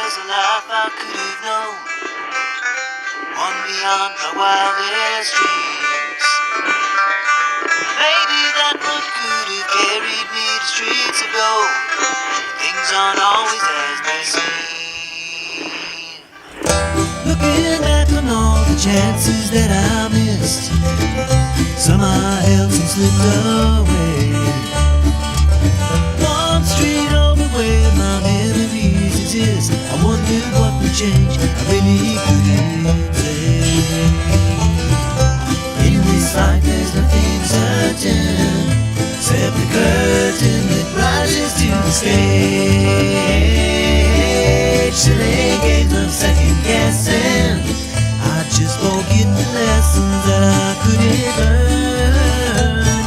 there's a life I could have known, one beyond my wildest dreams. Maybe that one could have carried me to streets of gold. Things aren't always as they seem. Looking back on all the chances that I missed, some I held, some slipped away. One street over where my memories exist, I wonder what would change, I really couldn't say. In this life there's nothing certain, except the curtain that rises to the stage. Silly games of second guessing, I just forget the lessons that I couldn't learn.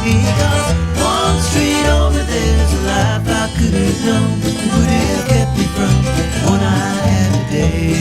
Because one street over there's a life I could have known, would have kept me from the one I had today.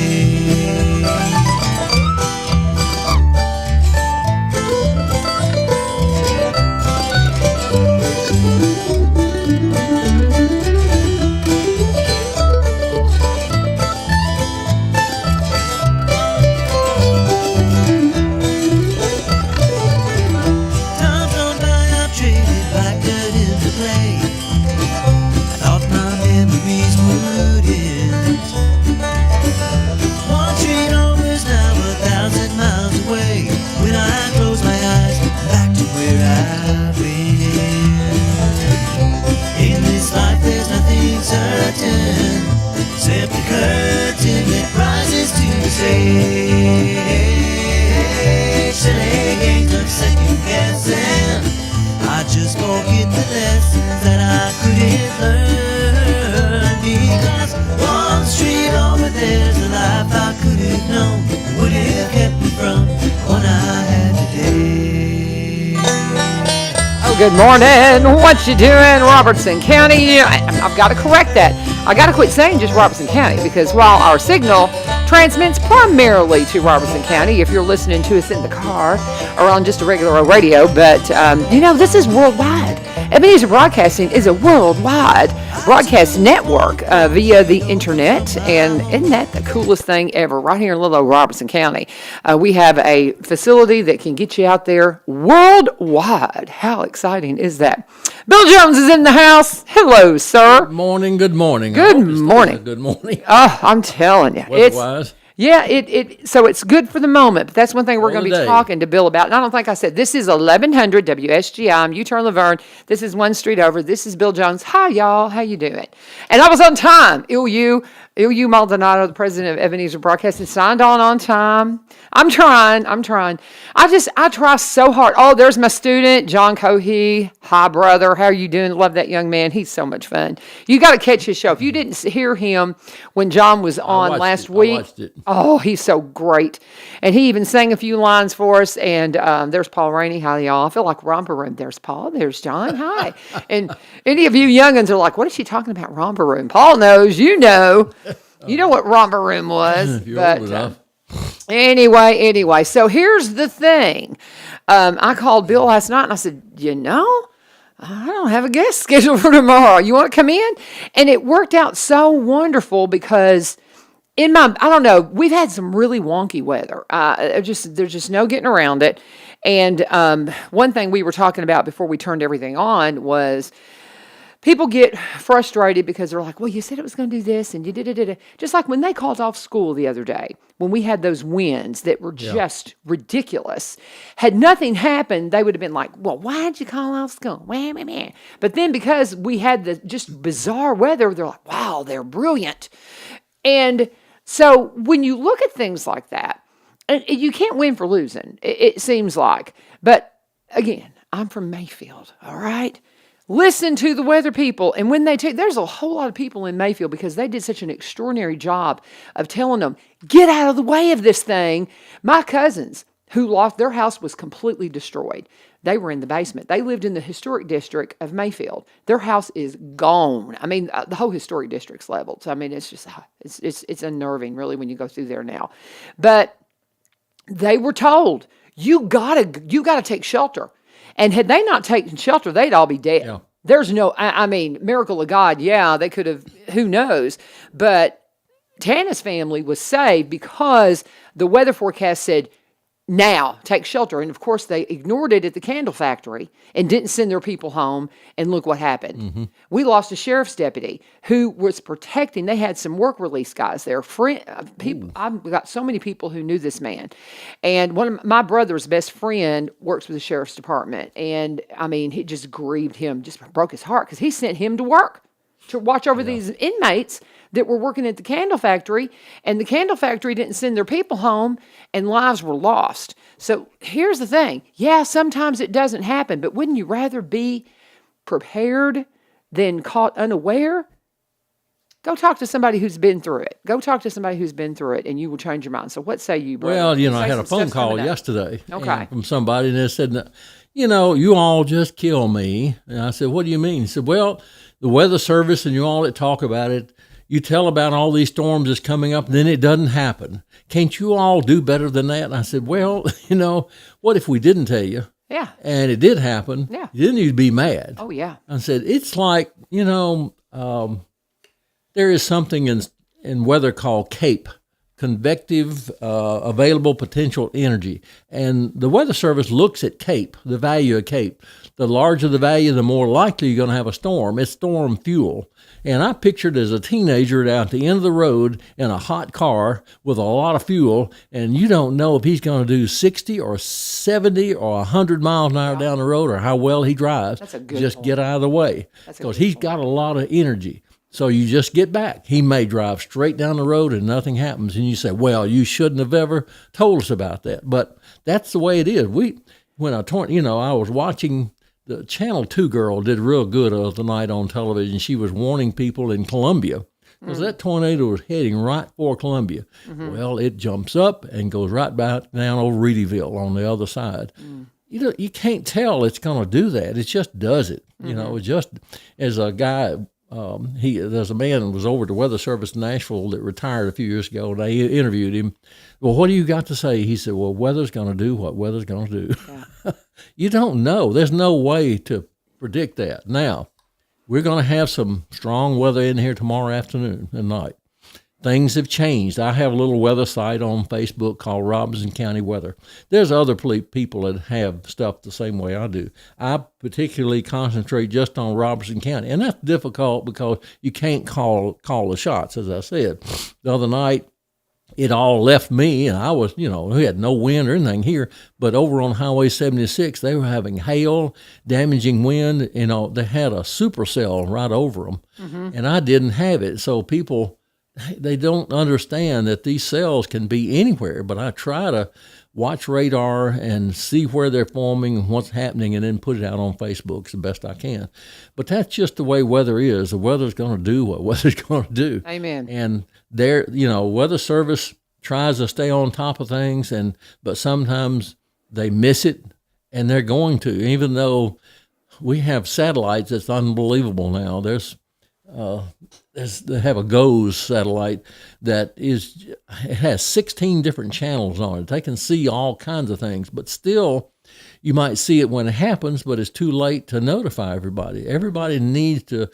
Except the curtain that rises to the stage. Silly games of second guessing, I just forget the lessons that I couldn't learn. Because one street over there's a life I could have known, would have kept me from what I had today. Oh, good morning. What you doing, Robertson County? I've got to correct that. I got to quit saying just Robertson County, because while our signal transmits primarily to Robertson County, if you're listening to us in the car or on just a regular radio, but this is worldwide. Ebenezer Broadcasting is a worldwide broadcast network via the internet, and isn't that the coolest thing ever? Right here in little old Robertson County, we have a facility that can get you out there worldwide. How exciting is that? Bill Jones is in the house. Hello, sir. Good morning. Good morning. Good morning. Good morning. Oh, I'm telling you, Weather-wise. Yeah, so it's good for the moment, but that's one thing we're going to be day. talking to Bill about. And I don't think I said, this is 1100 WSGI. I'm U-Turn Laverne. This is one street over. This is Bill Jones. Hi, y'all. How you doing? And I was on time. Ilyu Maldonado, the president of Ebenezer Broadcasting, signed on time. I'm trying. I try so hard. Oh, there's my student, John Cohee. Hi, brother. How are you doing? Love that young man. He's so much fun. You got to catch his show. If you didn't hear him when John was on last week. I watched it. Oh, he's so great. And he even sang a few lines for us. And there's Paul Rainey. Hi, y'all. I feel like Romper Room. There's Paul. There's John. Hi. And any of you youngins are like, what is she talking about, Romper Room? Paul knows. You know. You know what Romper Room was. You're old enough. Anyway. So here's the thing. I called Bill last night and I said, I don't have a guest scheduled for tomorrow. You want to come in? And it worked out so wonderful because I don't know, we've had some really wonky weather. There's just no getting around it. And one thing we were talking about before we turned everything on was people get frustrated because they're like, well, you said it was going to do this and you did it. Just like when they called off school the other day, when we had those winds that were just ridiculous. Had nothing happened, they would have been like, well, why'd you call off school? But then because we had the just bizarre weather, they're like, wow, they're brilliant. And so when you look at things like that, you can't win for losing, it seems like. But again, I'm from Mayfield, all right? Listen to the weather people. And when there's a whole lot of people in Mayfield because they did such an extraordinary job of telling them, get out of the way of this thing. My cousins who lost, their house was completely destroyed. They were in the basement. They lived in the historic district of Mayfield. Their house is gone. I mean, the whole historic district's leveled. So, I mean, it's just, it's unnerving really when you go through there now. But they were told, you gotta take shelter. And had they not taken shelter, they'd all be dead. Yeah. There's no, I mean, miracle of God, yeah, they could have, who knows. But Tana's family was saved because the weather forecast said, now take shelter. And of course, they ignored it at the candle factory and didn't send their people home. And look what happened. We lost a sheriff's deputy who was protecting. They had some work release guys there. People, I've got so many people who knew this man. And one of my brother's best friend works with the sheriff's department. And I mean, it just grieved him, just broke his heart because he sent him to work to watch over these inmates that were working at the candle factory, and the candle factory didn't send their people home, and lives were lost. So here's the thing. Yeah, sometimes it doesn't happen, but wouldn't you rather be prepared than caught unaware? Go talk to somebody who's been through it. Go talk to somebody who's been through it, and you will change your mind. So what say you, brother? Well, Say I had a some phone stuff's call coming up. yesterday Okay. from somebody, and they said, you all just kill me. And I said, what do you mean? He said, well, the Weather Service and you all that talk about it, you tell about all these storms that's coming up, and then it doesn't happen. Can't you all do better than that? And I said, well, what if we didn't tell you? Yeah. And it did happen. Yeah. Then you'd be mad. Oh, yeah. I said, it's like, there is something in weather called CAPE, convective available potential energy. And the Weather Service looks at CAPE, the value of CAPE. The larger the value, the more likely you're going to have a storm. It's storm fuel. And I pictured as a teenager down at the end of the road in a hot car with a lot of fuel, and you don't know if he's going to do 60 or 70 or 100 miles an hour down the road or how well he drives. That's a good Just point. get out of the way That's a because good he's got a lot of energy. So you just get back. He may drive straight down the road and nothing happens. And you say, well, you shouldn't have ever told us about that. But that's the way it is. I was watching the Channel 2 girl did real good the other night on television. She was warning people in Columbia because that tornado was heading right for Columbia. Well, it jumps up and goes right back down over Reedyville on the other side. You can't tell it's going to do that. It just does it. It just as a guy. There's a man who was over at the Weather Service in Nashville that retired a few years ago, and they interviewed him. Well, what do you got to say? He said, well, weather's going to do what weather's going to do. Yeah. You don't know. There's no way to predict that. Now, we're going to have some strong weather in here tomorrow afternoon and night. Things have changed. I have a little weather site on Facebook called Robinson County Weather. There's other people that have stuff the same way I do. I particularly concentrate just on Robinson County, and that's difficult because you can't call the shots, as I said. The other night, it all left me, and I was, we had no wind or anything here, but over on Highway 76, they were having hail, damaging wind. They had a supercell right over them, and I didn't have it. So people, they don't understand that these cells can be anywhere, but I try to watch radar and see where they're forming and what's happening and then put it out on Facebook as the best I can. But that's just the way weather is. The weather's going to do what weather's going to do. Amen. And Weather Service tries to stay on top of things, but sometimes they miss it, and they're going to, even though we have satellites that's unbelievable now. They have a GOES satellite that it has 16 different channels on it. They can see all kinds of things, but still you might see it when it happens, but it's too late to notify everybody. Everybody needs to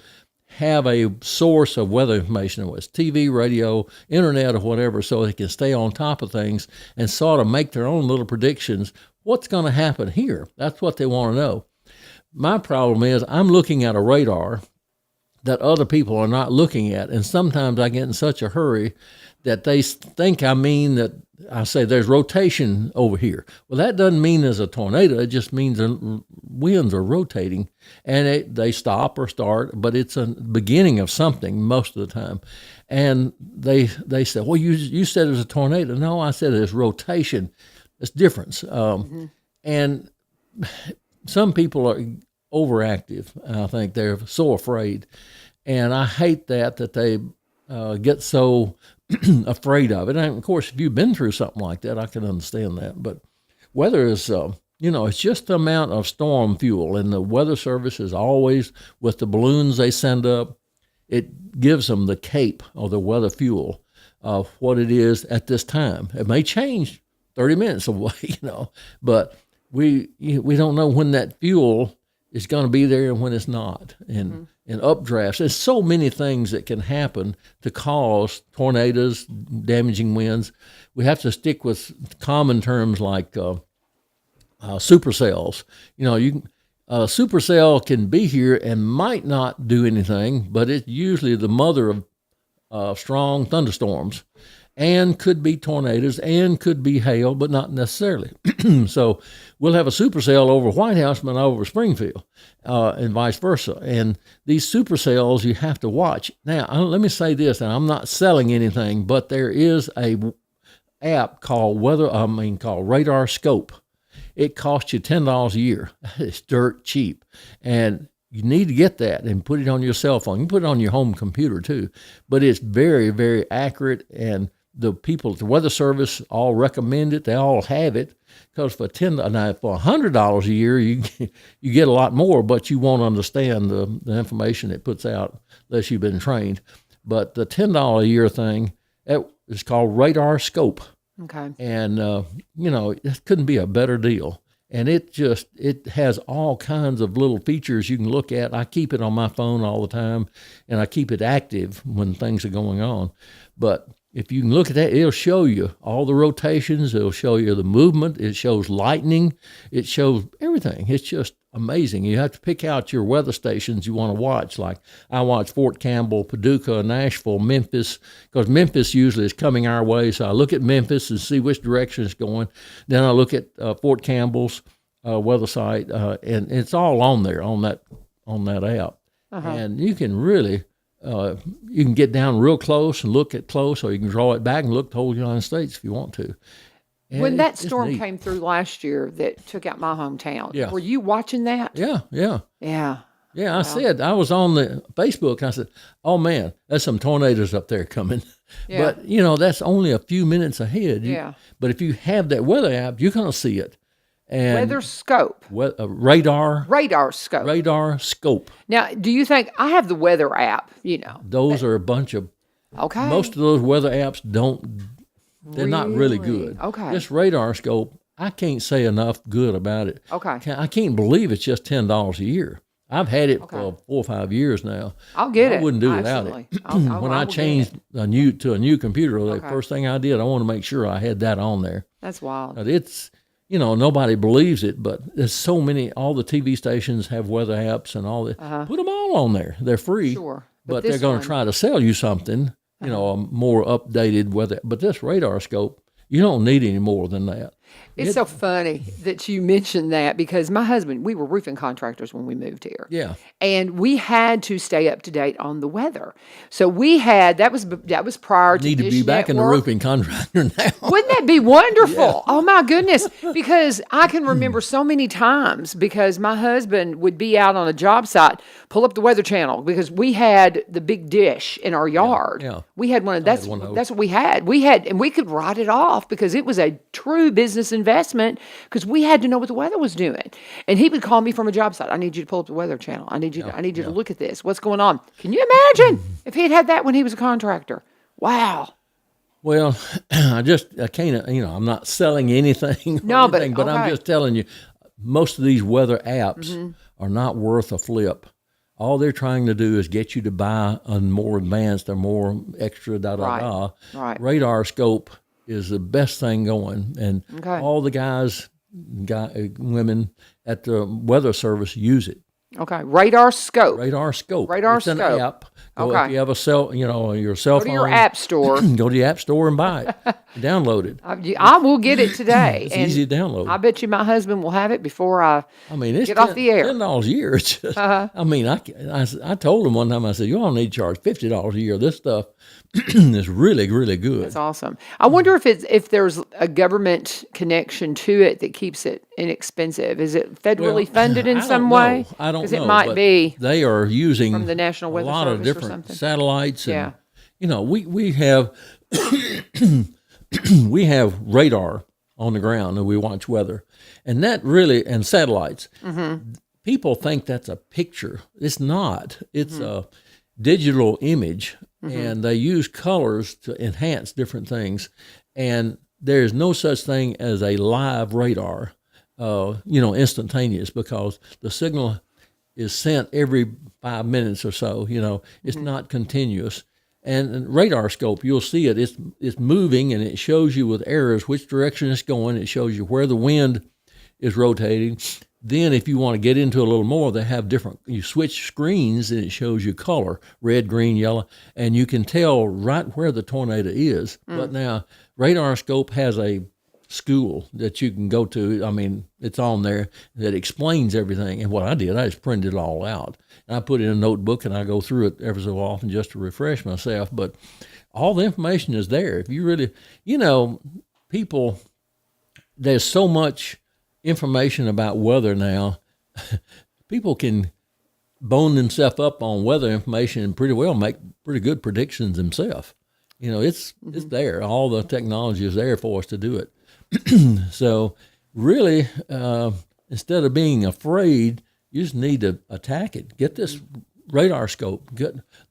have a source of weather information, whether it's TV, radio, internet, or whatever, so they can stay on top of things and sort of make their own little predictions. What's going to happen here? That's what they want to know. My problem is I'm looking at a radar that other people are not looking at. And sometimes I get in such a hurry that they think I mean that I say there's rotation over here. Well, that doesn't mean there's a tornado. It just means the winds are rotating and they stop or start, but it's a beginning of something most of the time. And they say, well, you said there's a tornado. No, I said there's rotation. It's difference. And some people are overactive. I think they're so afraid. And I hate that they get so afraid of it. And of course, if you've been through something like that, I can understand that. But weather is, it's just the amount of storm fuel. And the Weather Service is always, with the balloons they send up, it gives them the CAPE or the weather fuel of what it is at this time. It may change 30 minutes away, but we don't know when that fuel is going to be there and when it's not. And and updrafts. There's so many things that can happen to cause tornadoes, damaging winds. We have to stick with common terms like supercells. A supercell can be here and might not do anything, but it's usually the mother of strong thunderstorms, and could be tornadoes and could be hail, but not necessarily. So we'll have a supercell over White House, but not over Springfield, and vice versa. And these supercells you have to watch. Now, let me say this, and I'm not selling anything, but there is a app called Radar Scope. It costs you $10 a year. It's dirt cheap, and you need to get that and put it on your cell phone. You can put it on your home computer too, but it's very, very accurate. And the people at the Weather Service all recommend it. They all have it, because for $100 a year, you get a lot more, but you won't understand the information it puts out unless you've been trained. But the $10 a year thing, that is called Radar Scope. Okay. And, it couldn't be a better deal. And it has all kinds of little features you can look at. I keep it on my phone all the time, and I keep it active when things are going on. But if you can look at that, it'll show you all the rotations. It'll show you the movement. It shows lightning. It shows everything. It's just amazing. You have to pick out your weather stations you want to watch. Like I watch Fort Campbell, Paducah, Nashville, Memphis, because Memphis usually is coming our way. So I look at Memphis and see which direction it's going. Then I look at Fort Campbell's weather site, and it's all on there on that app. Uh-huh. And you can really you can get down real close and look at close, or you can draw it back and look the whole United States if you want to. And when that storm came through last year that took out my hometown, were you watching that? Yeah. Yeah. I said, I was on the Facebook, and I said, oh man, there's some tornadoes up there coming. Yeah. But, that's only a few minutes ahead. But if you have that weather app, you're going to see it. And Weather Scope. Radar Scope. Radar Scope. Now, do you think, I have the weather app, Those are a bunch of, okay. Most of those weather apps they're not really good. Okay. This Radar Scope, I can't say enough good about it. Okay. I can't believe it's just $10 a year. I've had it for 4 or 5 years now. I'll get it. I wouldn't do without it. When I changed to a new computer, the first thing I did, I want to make sure I had that on there. That's wild. But it's, nobody believes it, but there's so many, all the TV stations have weather apps and all that. Put them all on there. They're free. Sure. But they're going to try to sell you something, a more updated weather. But this Radar Scope, you don't need any more than that. It's so funny that you mentioned that, because my husband, we were roofing contractors when we moved here. Yeah. And we had to stay up to date on the weather. So we had, that was prior to Need to Dish be back in the Network. roofing contractor now. Wouldn't that be wonderful? Yeah. Oh my goodness. Because I can remember so many times, because my husband would be out on a job site, pull up the Weather Channel, because we had the big dish in our yard. Yeah. We had one of that's what we had. And we could write it off, because it was a true business investment, because we had to know what the weather was doing. And he would call me from a job site. I need you to pull up the Weather Channel. I need you to look at this. What's going on? Can you imagine if he had that when he was a contractor? Wow. Well, I can't, I'm not selling anything. No, but I'm just telling you, most of these weather apps are not worth a flip. All they're trying to do is get you to buy a more advanced or more extra Right. Radar Scope is the best thing going, and all the women at the Weather Service use it. Okay, Radar Scope. Radar Scope. Radar It's an Scope. app. If you have a your cell phone. Go to your app store. Go to the app store and buy it. Download it. I will get it today. It's easy to download. I bet you my husband will have it before it's get off the air. $10 a year. It's just, I told him one time, I said, you all need to charge $50 a year. This stuff is really, really good. That's awesome. I wonder if there's a government connection to it that keeps it inexpensive. Is it federally funded in some way? I don't know. Because it might be. They are using from the National Weather a lot Service of different satellites. And, we have we have radar on the ground and we watch weather, and that really, and satellites. Mm-hmm. People think that's a picture. It's not. It's a digital image, and they use colors to enhance different things. And there's no such thing as a live radar, instantaneous, because the signal is sent every 5 minutes or so. It's not continuous. And radar scope, you'll see it. It's moving, and it shows you with arrows which direction it's going. It shows you where the wind is rotating. Then, if you want to get into a little more, they have different. You switch screens, and it shows you color: red, green, yellow, and you can tell right where the tornado is. But now, radar scope has a school that you can go to. I mean, it's on there that explains everything. And what I did, I just printed it all out. And I put it in a notebook, and I go through it every so often just to refresh myself. But all the information is there. If you really, people, there's so much information about weather now. People can bone themselves up on weather information and pretty well make pretty good predictions themselves. It's there. All the technology is there for us to do it. So really, instead of being afraid, you just need to attack it. Get this radar scope.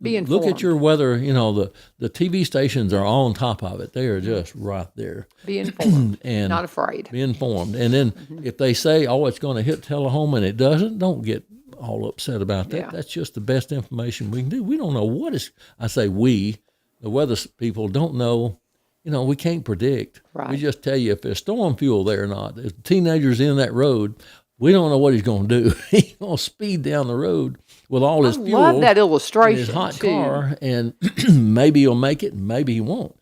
Be informed. Look at your weather. The TV stations are on top of it. They are just right there. Be informed, And not afraid. Be informed. And then if they say, "Oh, it's going to hit Tullahoma," and it doesn't, don't get all upset about that. Yeah. That's just the best information we can do. We don't know what is. I say we, the weather people, don't know. We can't predict. Right. We just tell you if there's storm fuel there or not. If the teenager's in that road, we don't know what he's going to do. He's going to speed down the road with all his fuel. Love that in illustration. his hot too. car, and maybe he'll make it, maybe he won't.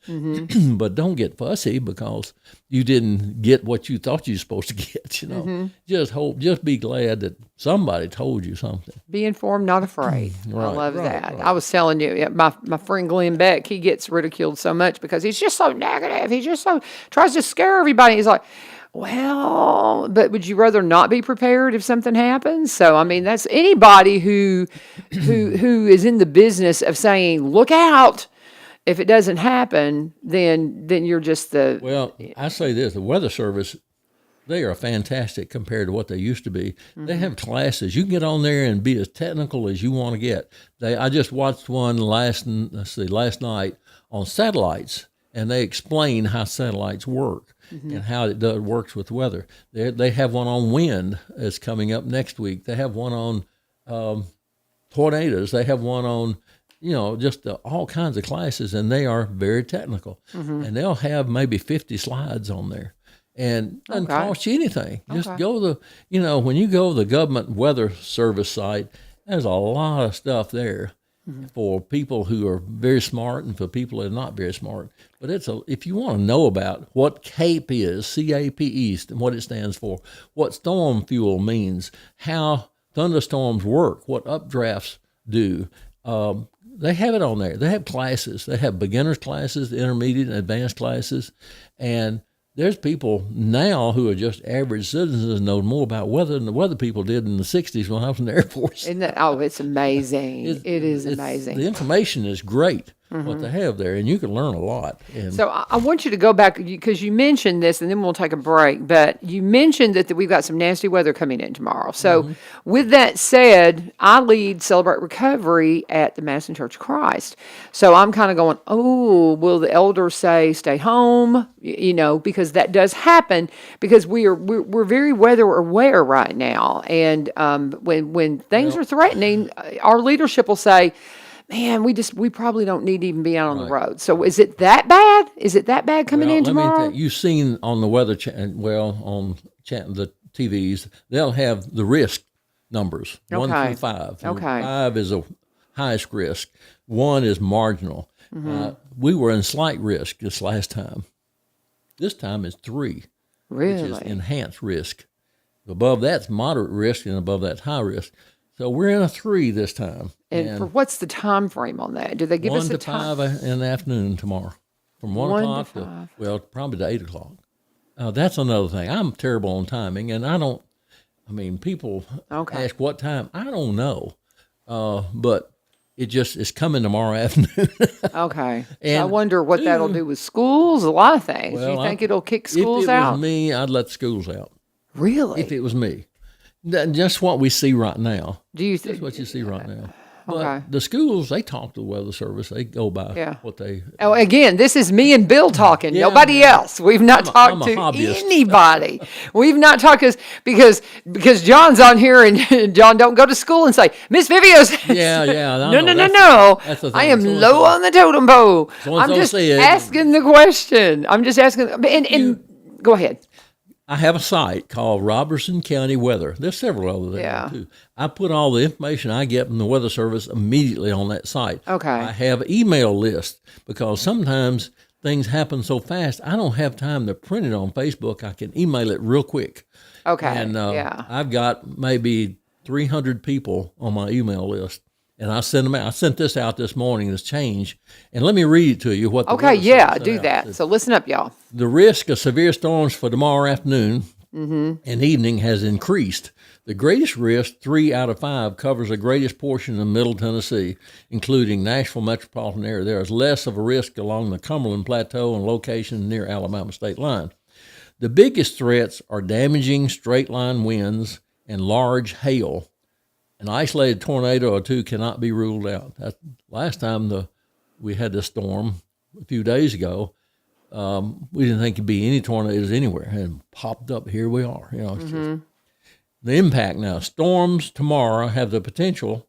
But don't get fussy because you didn't get what you thought you were supposed to get. Just be glad that somebody told you something. Be informed, not afraid. I Right, love right, that. right. I was telling you, my friend Glenn Beck, he gets ridiculed so much because he's just so negative. He just so tries to scare everybody. He's like, well, but would you rather not be prepared if something happens? So I mean, that's anybody who is in the business of saying, look out. If it doesn't happen, then you're just the Well, I say this: the Weather Service, they are fantastic compared to what they used to be. They have classes. You can get on there and be as technical as you want to get. I just watched one last night on satellites, and they explain how satellites work and how it works with weather. They have one on wind that's coming up next week. They have one on tornadoes. They have one on just all kinds of classes, and they are very technical. And they'll have maybe 50 slides on there. And it doesn't cost you anything. Just go when you go to the government weather service site, there's a lot of stuff there for people who are very smart and for people that are not very smart. But if you want to know about what CAPE is, CAPE, and what it stands for, what storm fuel means, how thunderstorms work, what updrafts do, they have it on there. They have classes. They have beginners classes, intermediate and advanced classes, and there's people now who are just average citizens and know more about weather than the weather people did in the 60s when I was in the Air Force. Isn't that, it's amazing. It is amazing. The information is great, what they have there, and you can learn a lot. And So I want you to go back because you mentioned this, and then we'll take a break. But you mentioned that we've got some nasty weather coming in tomorrow. So with that said, I lead Celebrate Recovery at the Madison Church of Christ. So I'm kind of going, oh, will the elders say stay home? Because that does happen because we're very weather aware right now, and when things are threatening, our leadership will say, man, we probably don't need to even be out on the road. So is it that bad? Is it that bad coming in tomorrow? You've seen on the weather on the TVs, they'll have the risk numbers, 1 through 5. Okay. 5 is a highest risk. 1 is marginal. We were in slight risk this last time. This time it's 3, Really? which is enhanced risk. Above that's moderate risk, and above that's high risk. So we're in a 3 this time. And for what's the time frame on that? Do they give 1 us to a time? 5 in the afternoon tomorrow, from 1 1 to o'clock 5. to probably to 8 o'clock. That's another thing. I'm terrible on timing, and people ask what time. I don't know, but it's coming tomorrow afternoon. Okay. So I And wonder what that'll do with schools. A lot of things. Well, you think it'll kick schools if it out? was me, I'd let schools out. Really? If it was me, just what we see right now. Do you That's think? what you see right now. But Okay. the schools, they talk to the Weather Service. They go by Yeah. what they. Oh, again, this is me and Bill talking. Yeah, Nobody yeah. else. We've not I'm talked a to hobbyist. anybody. We've not talked because John's on here, and John don't go to school and say Miss Vivio says. Yeah, yeah. I No, know. no, no, That's the no. thing. I am So-and-so- low on the totem pole. So-and-so I'm just said- asking the question. I'm just asking. And go ahead. I have a site called Robertson County Weather. There's several other there Yeah. too. I put all the information I get from the Weather Service immediately on that site. Okay. I have email lists because sometimes things happen so fast I don't have time to print it on Facebook. I can email it real quick. Okay. And yeah. I've got maybe 300 people on my email list. And I send them out. I sent this out this morning, this change. And let me read it to you what the Okay. Weather Service Yeah. sent Do out. that. So listen up, y'all. The risk of severe storms for tomorrow afternoon Mm-hmm. and evening has increased. The greatest risk, 3 out of 5, covers the greatest portion of Middle Tennessee, including Nashville metropolitan area. There is less of a risk along the Cumberland Plateau and locations near Alabama state line. The biggest threats are damaging straight-line winds and large hail. An isolated tornado or two cannot be ruled out. Last time we had this storm a few days ago, we didn't think it'd be any tornadoes anywhere, and popped up. Here we are. It's just the impact now. Storms tomorrow have the potential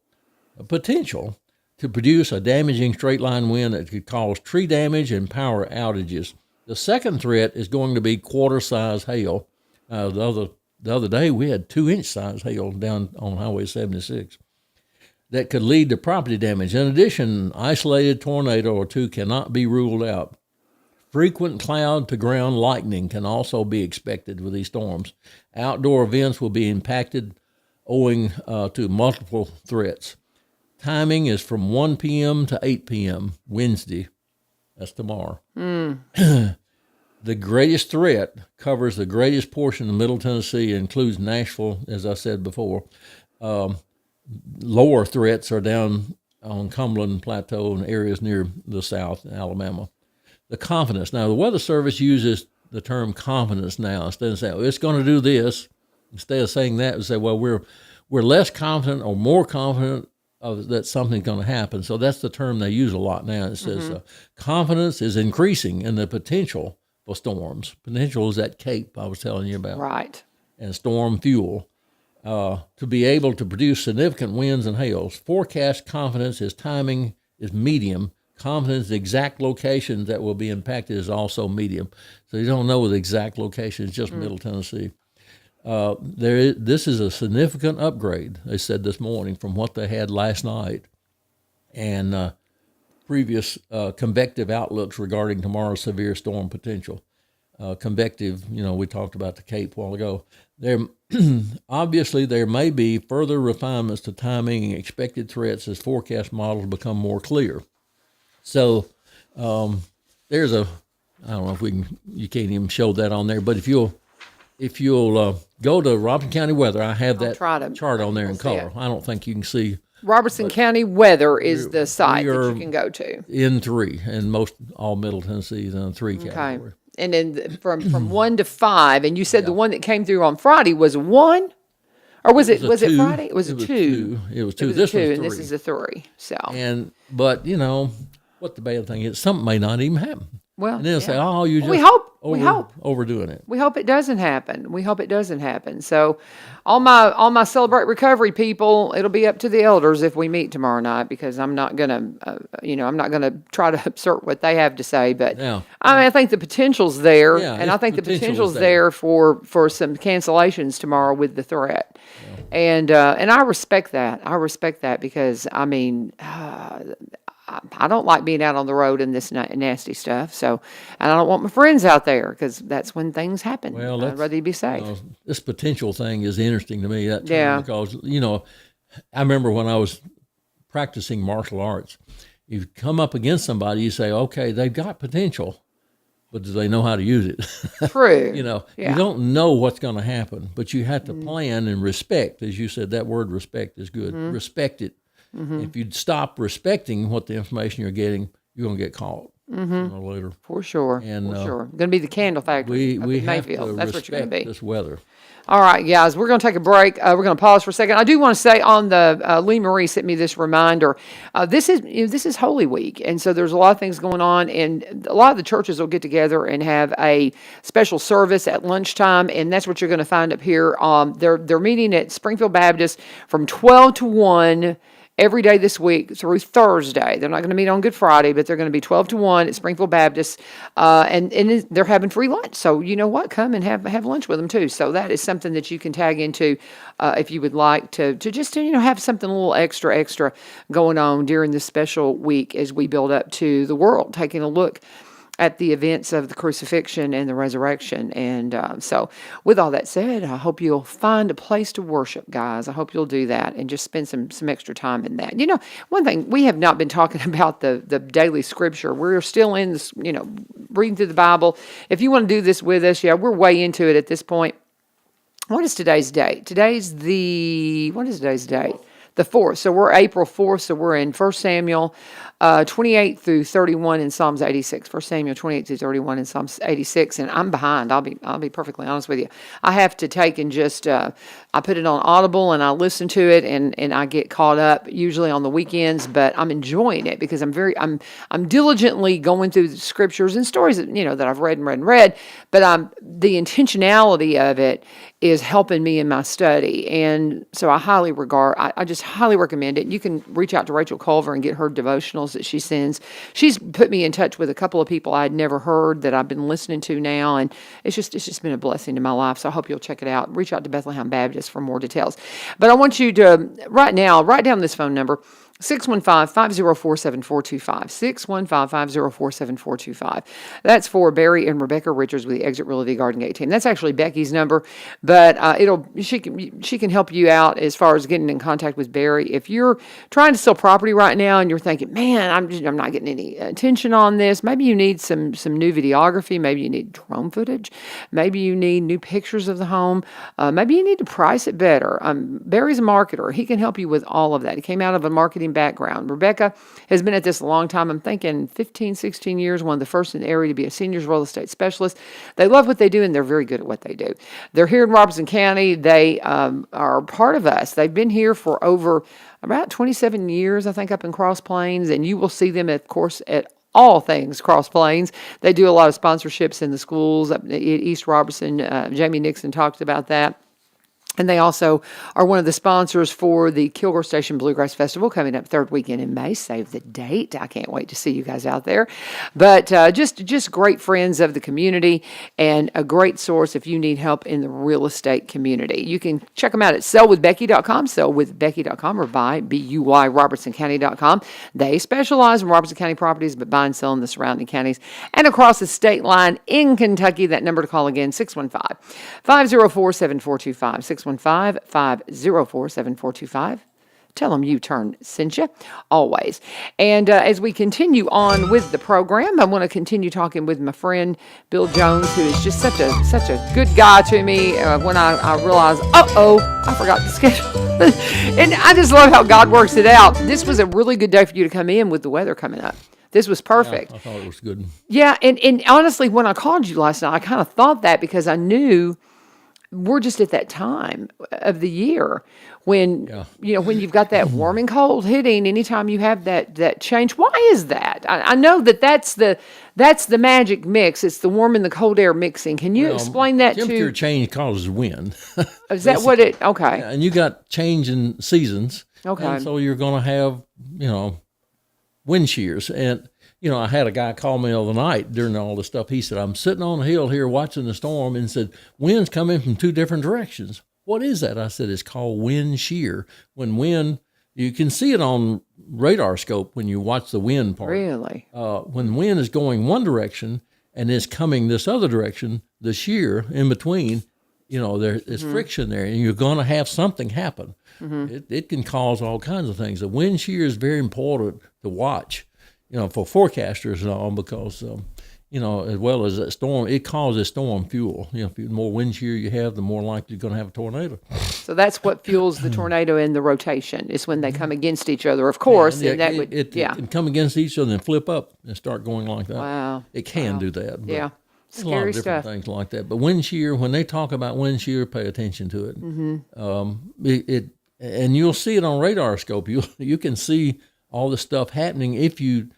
to produce a damaging straight line wind that could cause tree damage and power outages. The second threat is going to be quarter size hail. The other day we had 2-inch size hail down on Highway 76 that could lead to property damage. In addition, isolated tornado or two cannot be ruled out. Frequent cloud to ground lightning can also be expected with these storms. Outdoor events will be impacted owing to multiple threats. Timing is from 1 p.m. to 8 p.m. Wednesday. That's tomorrow. The greatest threat covers the greatest portion of Middle Tennessee, includes Nashville, as I said before. Lower threats are down on Cumberland Plateau and areas near the south, Alabama. The confidence. Now, the Weather Service uses the term confidence now instead of saying, oh, it's going to do this. Instead of saying that, we say, well, we're less confident or more confident that something's going to happen. So that's the term they use a lot now. It says confidence is increasing in the potential for storms. Potential is that cape I was telling you about. Right. And storm fuel. To be able to produce significant winds and hails. Forecast confidence is timing is medium. Confidence, the exact location that will be impacted is also medium. So you don't know the exact location. It's just Middle Tennessee. This is a significant upgrade, they said this morning, from what they had last night and previous convective outlooks regarding tomorrow's severe storm potential. Convective, we talked about the Cape a while ago. Obviously, there may be further refinements to timing and expected threats as forecast models become more clear. So there's I don't know if you can't even show that on there, but if you'll go to Robertson County Weather, I have that try to- chart on there in see color. it. I don't think you can see Robertson County Weather is the site that are- you can go to. in 3, and all Middle Tennessee is in a 3 category. And then from 1 to 5, and you said the one that came through on Friday was 1, or was it 2. Friday? It was a 2. It was 2. It was This a 2, was 3. and this is a 3. So But what the bad thing is, something may not even happen. well, And they'll say, yeah. "Oh, you just we hope. overdoing it." We hope it doesn't happen. We hope it doesn't happen. So, all my Celebrate Recovery people, it'll be up to the elders if we meet tomorrow night, because I'm not gonna, I'm not gonna try to assert what they have to say. But Yeah. I think the potential's there, Yeah, and I it's think the potential's potential's there. there for some cancellations tomorrow with the threat. And I respect that. I respect that because I don't like being out on the road in this nasty stuff. So, and I don't want my friends out there because that's when things happen. Well, I'd rather you be safe. This potential thing is interesting to me. That term, Yeah. because I remember when I was practicing martial arts, you come up against somebody, you say, "Okay, they've got potential, but do they know how to use it?" True. You Yeah. don't know what's going to happen, but you have to plan and respect. As you said, that word respect is good. Respect it. If you stop respecting what the information you're getting, you're going to get caught. later. For sure. And, for sure. Going to be the candle factory We up in have Mayfield. to That's what you're going to respect be. this weather. All right, guys, we're going to take a break. We're going to pause for a second. I do want to say on the Lee Marie sent me this reminder. This is Holy Week, and so there's a lot of things going on, and a lot of the churches will get together and have a special service at lunchtime, and that's what you're going to find up here. They're meeting at Springfield Baptist from 12 to 1. Every day this week through Thursday. They're not going to meet on Good Friday, but they're going to be 12 to 1 at Springfield Baptist. And they're having free lunch. So you know what? Come and have lunch with them too. So that is something that you can tag into if you would like to just have something a little extra going on during this special week as we build up to the world, taking a look at the events of the crucifixion and the resurrection. And so with all that said, I hope you'll find a place to worship, guys. I hope you'll do that and just spend some extra time in that. One thing, we have not been talking about the daily scripture. We're still in this, reading through the Bible. If you want to do this with us, we're way into it at this point. What is today's date? What is today's date? The 4th. So we're April 4th. So we're in 1 Samuel 28 through 31 in Psalms 86. 1 Samuel 28 through 31 in Psalms 86. And I'm behind. I'll be perfectly honest with you. I have to take and just I put it on Audible and I listen to it and I get caught up usually on the weekends. But I'm enjoying it because I'm diligently going through the scriptures and stories that that I've read and read and read. But the intentionality of it is helping me in my study. And so I just highly recommend it. You can reach out to Rachel Culver and get her devotionals that she sends. She's put me in touch with a couple of people I'd never heard that I've been listening to now. And it's just been a blessing to my life. So I hope you'll check it out. Reach out to Bethlehem Baptist for more details. But I want you to, right now, write down this phone number, 615-504-7425, 615-504-7425. That's for Barry and Rebecca Richards with the Exit Realty Garden Gate team. That's actually Becky's number, but she can help you out as far as getting in contact with Barry. If you're trying to sell property right now and you're thinking, man, I'm not getting any attention on this, maybe you need some new videography, maybe you need drone footage, maybe you need new pictures of the home, maybe you need to price it better. Barry's a marketer. He can help you with all of that. He came out of a marketing background. Rebecca has been at this a long time. I'm thinking 15, 16 years, one of the first in the area to be a seniors real estate specialist. They love what they do and they're very good at what they do. They're here in Robertson County. They are part of us. They've been here for over about 27 years, I think, up in Cross Plains, and you will see them, of course, at all things Cross Plains. They do a lot of sponsorships in the schools up at East Robertson. Jamie Nixon talked about that. And they also are one of the sponsors for the Kilgore Station Bluegrass Festival coming up third weekend in May. Save the date. I can't wait to see you guys out there. But just great friends of the community and a great source if you need help in the real estate community. You can check them out at sellwithbecky.com, sellwithbecky.com, or buy, robertsoncounty.com. They specialize in Robertson County properties, but buy and sell in the surrounding counties and across the state line in Kentucky. That number to call again, 615-504-7425, 615-504-7425. Tell them U-Turn sent you, always. And as we continue on with the program, I want to continue talking with my friend Bill Jones, who is just such a good guy to me. When I realized, I forgot the schedule. And I just love how God works it out. This was a really good day for you to come in with the weather coming up. This was perfect. Yeah, I thought it was good. Yeah, and honestly, when I called you last night, I kind of thought that because I knew we're just at that time of the year when, when you've got that warm and cold hitting, anytime you have that change. Why is that? I know that's the magic mix. It's the warm and the cold air mixing. Can you explain that temperature change causes wind. Is that what it, okay. And you got change in seasons. Okay. And so you're going to have, wind shears. And, I had a guy call me the other night during all this stuff. He said, I'm sitting on a hill here watching the storm, and said, wind's coming from two different directions. What is that? I said, it's called wind shear. When wind, you can see it on radar scope when you watch the wind part. Really? When wind is going one direction and is coming this other direction, the shear in between, there is friction there, and you're going to have something happen. Mm-hmm. It can cause all kinds of things. The wind shear is very important to watch, for forecasters and all, because as well as that storm, it causes storm fuel. If the more wind shear you have, the more likely you're going to have a tornado. So that's what fuels the tornado in the rotation. It's when they come against each other, of course, and that would, it can come against each other and flip up and start going like that. Wow. It can do that. But Yeah. there's a lot Scary of different stuff. things like that. But wind shear, when they talk about wind shear, pay attention to it. And you'll see it on radar scope. You can see all the stuff happening if you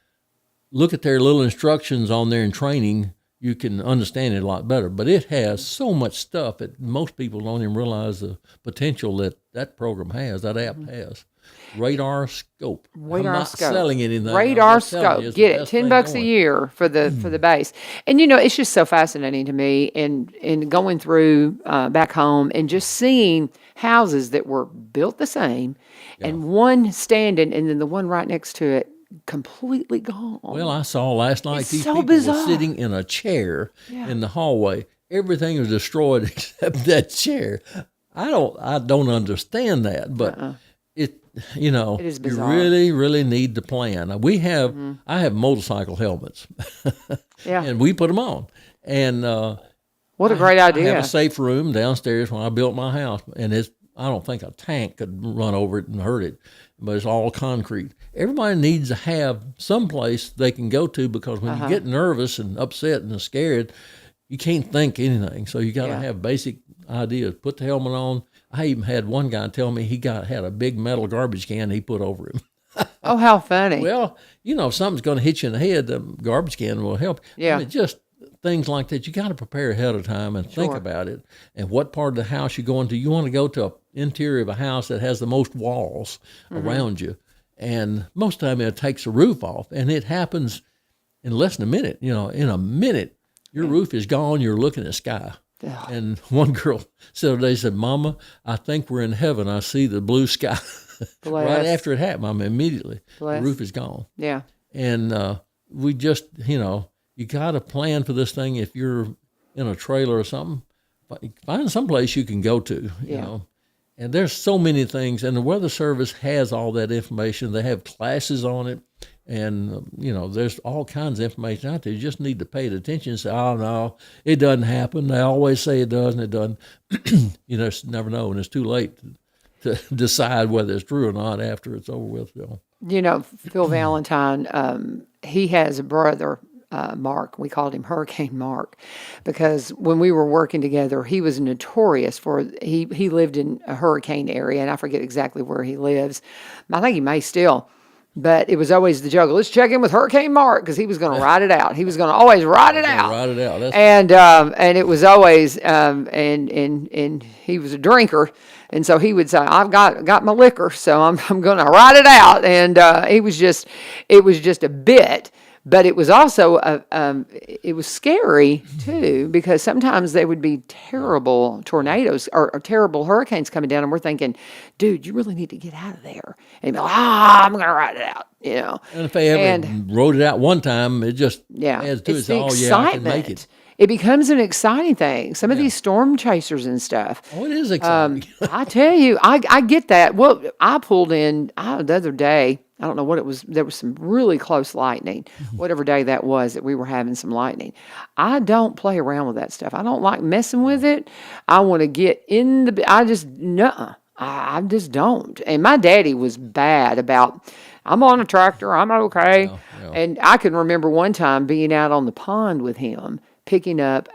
look at their little instructions on there in training. You can understand it a lot better. But it has so much stuff that most people don't even realize the potential that program has, that app has. Radar scope. I'm not selling anything. Radar I'm just telling scope. you it's the Get it. best $10 thing bucks a going. year for the base. And it's just so fascinating to me and going through back home and just seeing houses that were built the same and one standing and then the one right next to it completely gone. Well, I saw last night It's these so people bizarre. were sitting in a chair Yeah. in the hallway. Everything was destroyed except that chair. I don't understand that, but it is you bizarre. really, really need to plan. I have motorcycle helmets, Yeah. and we put them on. And What a great I idea. have a safe room downstairs when I built my house, and I don't think a tank could run over it and hurt it, but it's all concrete. Everybody needs to have some place they can go to because when you get nervous and upset and scared, you can't think anything. So you got to Yeah. have basic ideas. Put the helmet on. I even had one guy tell me he had a big metal garbage can he put over him. Oh, how funny. Well, if something's going to hit you in the head, the garbage can will help. Yeah. Just things like that. You got to prepare ahead of time and think Sure. about it. And what part of the house you're going to. You want to go to an interior of a house that has the most walls around you. And most of the time it takes the roof off. And it happens in less than a minute. In a minute, your roof is gone. You're looking at the sky. Ugh. And one girl said, "Mama, I think we're in heaven. I see the blue sky." Right Bless. after it happened, immediately Bless. the roof is gone. Yeah. And we just, you got to plan for this thing. If you're in a trailer or something, find some place you can go to, Yeah. And there's so many things. And the Weather Service has all that information. They have classes on it. And, there's all kinds of information out there. You just need to pay attention and say, oh, no, it doesn't happen. They always say it does, and it doesn't. You just never know. And it's too late to decide whether it's true or not after it's over with. Phil Valentine, he has a brother, Mark. We called him Hurricane Mark because when we were working together, he was notorious for, he lived in a hurricane area, and I forget exactly where he lives. I think he may still. But it was always the joke. Let's check in with Hurricane Mark because he was going to ride it out. He was going to always ride it out. Write it out. That's And it was always and he was a drinker, and so he would say, "I've got my liquor, so I'm going to ride it out." And it was just a bit. But it was also it was scary too because sometimes there would be terrible tornadoes or terrible hurricanes coming down, and we're thinking, "Dude, you really need to get out of there." And he'd be like, I'm going to ride it out, And if they ever wrote it out one time, it just adds to it. It's the Oh, yeah, I can make excitement. it. It becomes an exciting thing. Some of these storm chasers and stuff. Oh, it is exciting. I tell you, I get that. Well, I pulled in the other day. I don't know what it was. There was some really close lightning, whatever day that was that we were having some lightning. I don't play around with that stuff. I don't like messing with it. I want to get in the, I just don't. And my daddy was bad about, I'm on a tractor, I'm okay. Yeah. And I can remember one time being out on the pond with him, picking up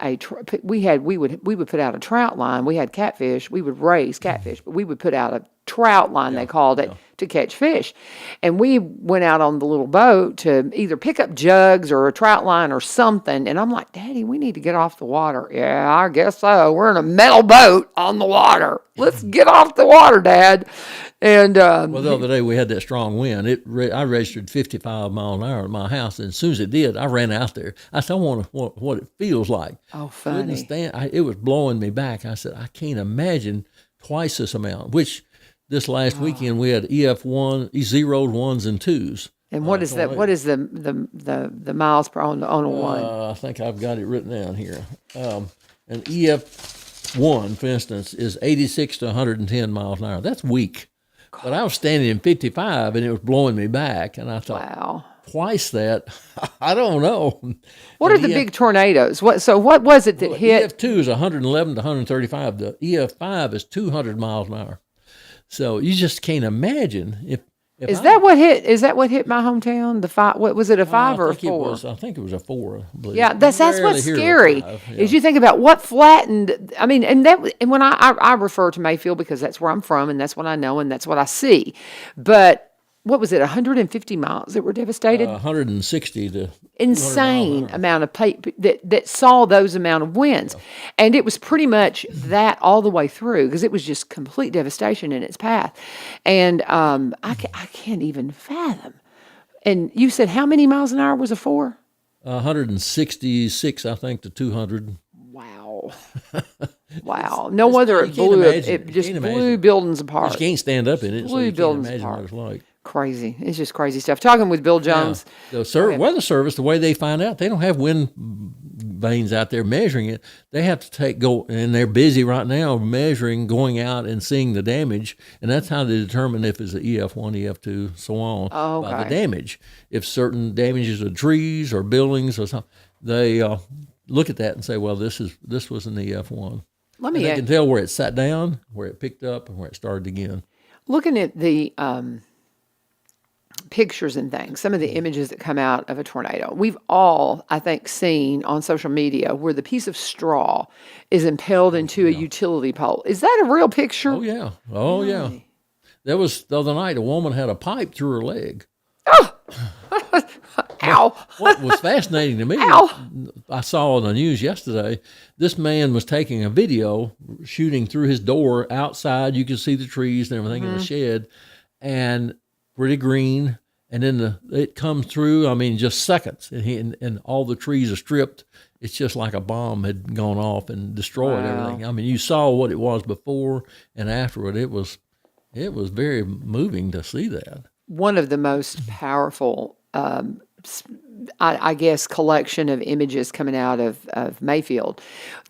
we would put out a trout line. We had catfish. We would raise catfish, but we would put out a trout line, they called it, to catch fish. And we went out on the little boat to either pick up jugs or a trout line or something. And I'm like, Daddy, we need to get off the water. Yeah, I guess so. We're in a metal boat on the water. Let's get off the water, Dad. And Well, the other day we had that strong wind. I registered 55 miles an hour at my house, and as soon as it did, I ran out there. I said, I wonder what it feels like. Oh, Couldn't funny. stand. It was blowing me back. I said, I can't imagine twice this amount. Which this last weekend we had EF1, zeros, ones, and twos. And what is that? What is the miles per on a one? I think I've got it written down here. An EF1, for instance, is 86 to 110 miles an hour. That's weak. But I was standing in 55 and it was blowing me back. And I thought, Wow. twice that. I don't know. What are the big tornadoes? What was it that hit? EF2 is 111 to 135. The EF5 is 200 miles an hour. So you just can't imagine if Is that what hit? Is that what hit my hometown? The five? What was it? A 5 or a 4? I think it was a 4. I believe. Yeah, that's Rarely what's hear of a scary. 5, yeah. Is you think about what flattened. I mean, and when I refer to Mayfield because that's where I'm from and that's what I know and that's what I see. But what was it? 150 miles that were devastated. 160 to Insane amount of that saw those amount of winds, and it was pretty much that all the way through because it was just complete devastation in its path, and I can't even fathom. And you said how many miles an hour was a 4? 166, I think, to 200. Wow. Wow. No wonder it blew it just blew buildings apart. You can't stand up in it, so you can't buildings imagine apart. what it's like. Crazy. It's just crazy stuff. Talking with Bill Jones. Yeah. The Weather Service, the way they find out, they don't have wind vanes out there measuring it. They have to and they're busy right now measuring, going out and seeing the damage, and that's how they determine if it's an EF1, EF2, so on, by the damage. If certain damages of trees or buildings or something, they look at that and say, well, this was an EF1. They can tell where it sat down, where it picked up, and where it started again. Looking at the pictures and things, some of the images that come out of a tornado, we've all, I think, seen on social media where the piece of straw is impaled into a utility pole. Is that a real picture? Oh yeah. There was the other night, a woman had a pipe through her leg. Ow. What was fascinating to me, I saw on the news yesterday, this man was taking a video, shooting through his door outside. You could see the trees and everything in the shed, and pretty green. And then it comes through, I mean, just seconds, and all the trees are stripped. It's just like a bomb had gone off and destroyed everything. I mean, you saw what it was before and afterward. It was very moving to see that. One of the most powerful I guess, collection of images coming out of Mayfield.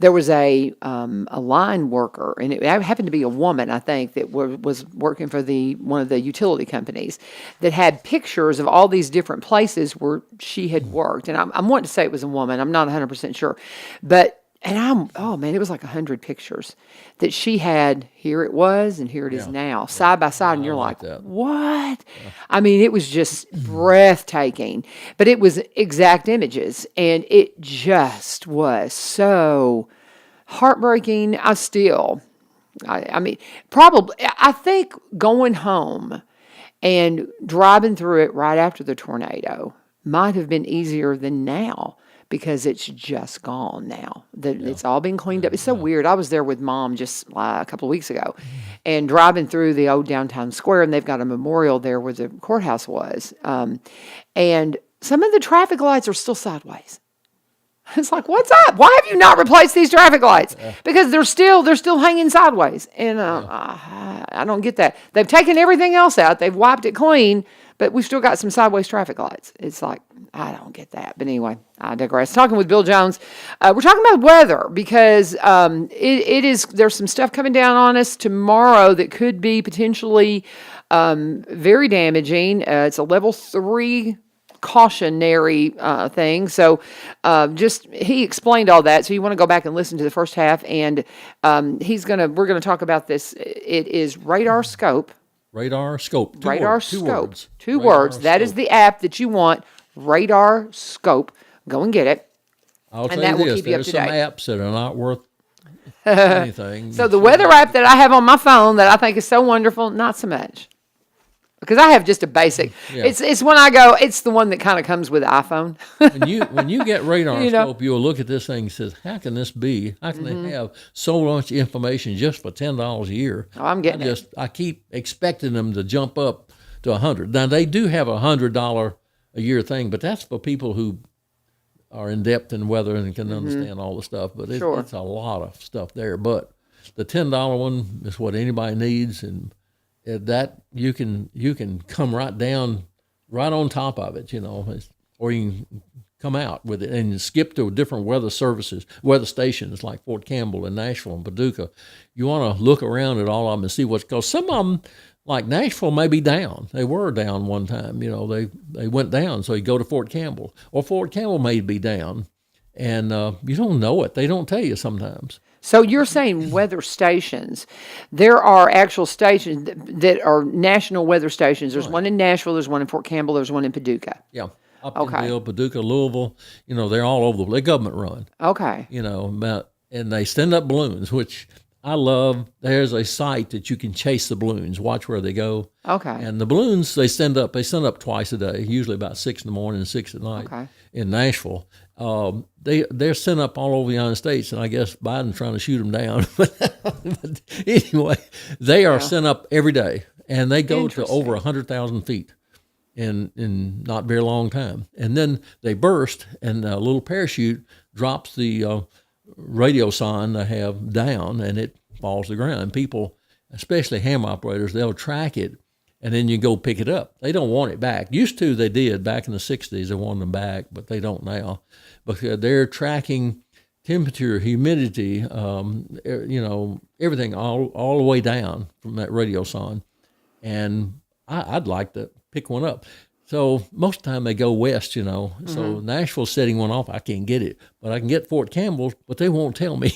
There was a line worker, and it happened to be a woman, I think, that was working for one of the utility companies that had pictures of all these different places where she had worked. And I'm wanting to say it was a woman. I'm not 100% sure. Oh man, it was like 100 pictures that she had. Here it was, and here it is now, side by side. And you're like, what? Yeah. I mean, it was just breathtaking, but it was exact images, and it just was so heartbreaking. I mean, probably, I think going home and driving through it right after the tornado might have been easier than now. Because it's just gone now. It's all been cleaned up. It's so weird. I was there with Mom just a couple of weeks ago and driving through the old downtown square, and they've got a memorial there where the courthouse was. And some of the traffic lights are still sideways. It's like, what's up? Why have you not replaced these traffic lights? Because they're still hanging sideways. And I don't get that. They've taken everything else out. They've wiped it clean, but we've still got some sideways traffic lights. It's like, I don't get that. But anyway, I digress. Talking with Bill Jones. We're talking about weather because there's some stuff coming down on us tomorrow that could be potentially very damaging. It's a level 3 cautionary thing. So he explained all that. So you want to go back and listen to the first half, and we're gonna talk about this. It is Radar Scope. Radar Scope. Two words. That is the app that you want. Radar Scope. Go and get it. I'll tell you this, there's some apps that are not worth anything. So the weather app that I have on my phone that I think is so wonderful, not so much. Because I have just a basic. Yeah. It's when I go, it's the one that kind of comes with the iPhone. when you get Radar Scope, you'll look at this thing and says, how can this be? How can they have so much information just for $10 a year? Oh, I'm getting it. I keep expecting them to jump up to $100. Now, they do have a $100 a year thing, but that's for people who are in depth in weather and can understand all the stuff. But it's a lot of stuff there. But the $10 one is what anybody needs, and that you can come right down, right on top of it, or you can come out with it and skip to different weather stations like Fort Campbell and Nashville and Paducah. You want to look around at all of them and see because some of them, like Nashville may be down. They were down one time. They went down. So you go to Fort Campbell, or Fort Campbell may be down, and you don't know it. They don't tell you sometimes. So you're saying weather stations. There are actual stations that are national weather stations. There's one in Nashville, there's one in Fort Campbell, there's one in Paducah. Yeah, Okay. Uptonville, Paducah, Louisville. They're all over. They're government run. Okay. And they send up balloons, which I love. There's a site that you can chase the balloons, watch where they go. Okay. And the balloons they send up twice a day, usually about 6 in the morning and 6 at night. Okay. In Nashville. They're sent up all over the United States, and I guess Biden's trying to shoot them down. But anyway, they are sent up every day, and they go to over 100,000 feet in not very long time. And then they burst, and a little parachute drops the radio sign they have down, and it falls to the ground. And people, especially ham operators, they'll track it, and then you go pick it up. They don't want it back. Used to, they did. Back in the 60s, they wanted them back, but they don't now. Because they're tracking temperature, humidity, everything all the way down from that radio sign. And I'd like to pick one up. So most of the time they go west, So Nashville's setting one off. I can't get it, but I can get Fort Campbell, but they won't tell me.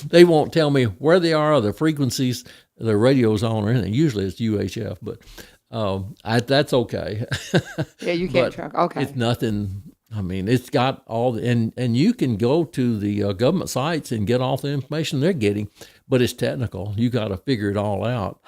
They won't tell me where they are, the frequencies, the radio's on or anything. Usually it's UHF, but that's okay. Yeah, you can't But track. Okay. It's nothing. I mean, it's got all the, and you can go to the government sites and get all the information they're getting, but it's technical. You got to figure it all out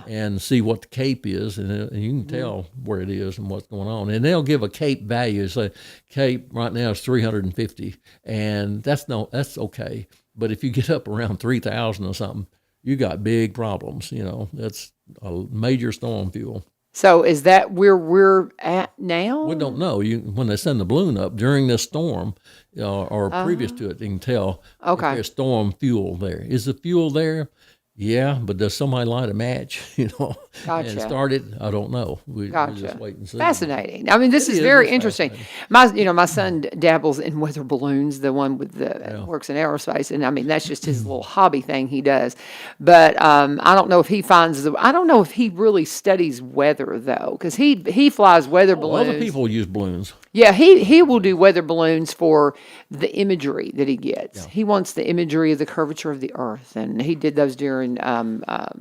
and see what the CAPE is, and you can tell where it is and what's going on. And they'll give a CAPE value. So CAPE right now is 350, and that's okay. But if you get up around 3,000 or something, you got big problems. That's a major storm fuel. So is that where we're at now? We don't know. When they send the balloon up during this storm or previous to it, they can tell if there's storm fuel there. Is the fuel there? Yeah, but does somebody light a match, Gotcha. and start it? I don't know. We Gotcha. just wait and see. Fascinating. I mean, this is is, very it's interesting. My son dabbles in weather balloons, the one with works in aerospace, and I mean that's just his little hobby thing he does. But I don't know if he I don't know if he really studies weather though, because he flies weather balloons. Other people use balloons. Yeah, he will do weather balloons for the imagery that he gets. Yeah. He wants the imagery of the curvature of the earth, and he did those during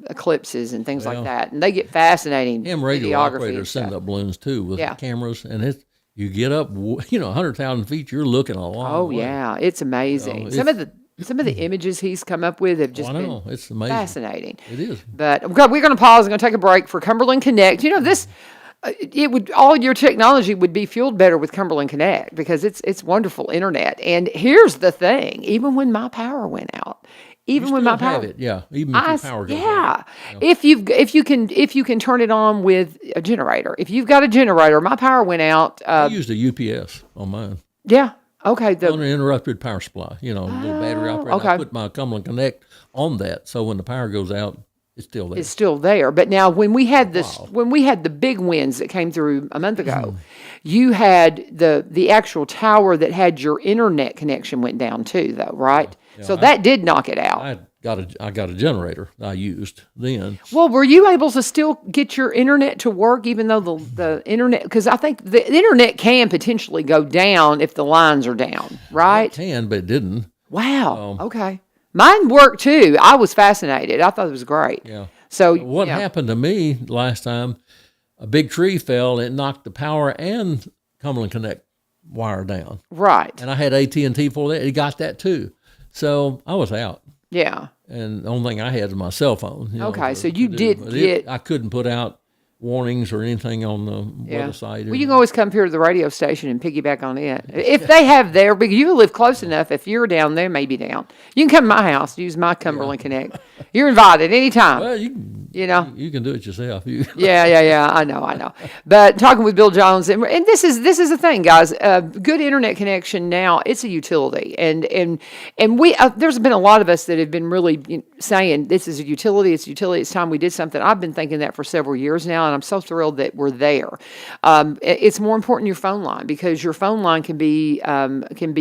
eclipses and things like that. And they get fascinating. Radio operators send up balloons too with cameras, and you get up, 100,000 feet, you're looking a long way. Yeah, it's amazing. Some of the images he's come up with have just been it's amazing. Fascinating. It is. But we're going to pause. We're going to take a break for Cumberland Connect. This. All your technology would be fueled better with Cumberland Connect because it's wonderful internet. And here's the thing: even when my power went out, even when my power, have it, even if your power goes out. If you can turn it on with a generator. If you've got a generator, my power went out. I used a UPS on mine. Yeah. Okay. Uninterrupted power supply. Little battery operated. Okay. I put my Cumberland Connect on that, so when the power goes out, it's still there. It's still there. But now when we had the big winds that came through a month ago, you had the actual tower that had your internet connection went down too, though, right? Yeah, so that did knock it out. I got a generator I used then. Well, were you able to still get your internet to work even though the internet, because I think the internet can potentially go down if the lines are down, right? It can, but it didn't. Wow. Okay. Mine worked too. I was fascinated. I thought it was great. Yeah. So what happened to me last time? A big tree fell and it knocked the power and Cumberland Connect wire down. Right. And I had AT&T for that. It got that too. So I was out. Yeah. And the only thing I had was my cell phone. Okay, so you did get. I couldn't put out warnings or anything on the website. Well, you can always come here to the radio station and piggyback on it. If they have there, because you live close enough, if you're down there, maybe down. You can come to my house, use my Cumberland Connect. You're invited anytime. Well, you can do it yourself. Yeah, I know. But talking with Bill Jones, and this is the thing, guys. Good internet connection now, it's a utility, and we there's been a lot of us that have been really saying this is a utility. It's a utility. It's time we did something. I've been thinking that for several years now. line. I'm so thrilled that we're there. It's more important your phone line, because your phone line can be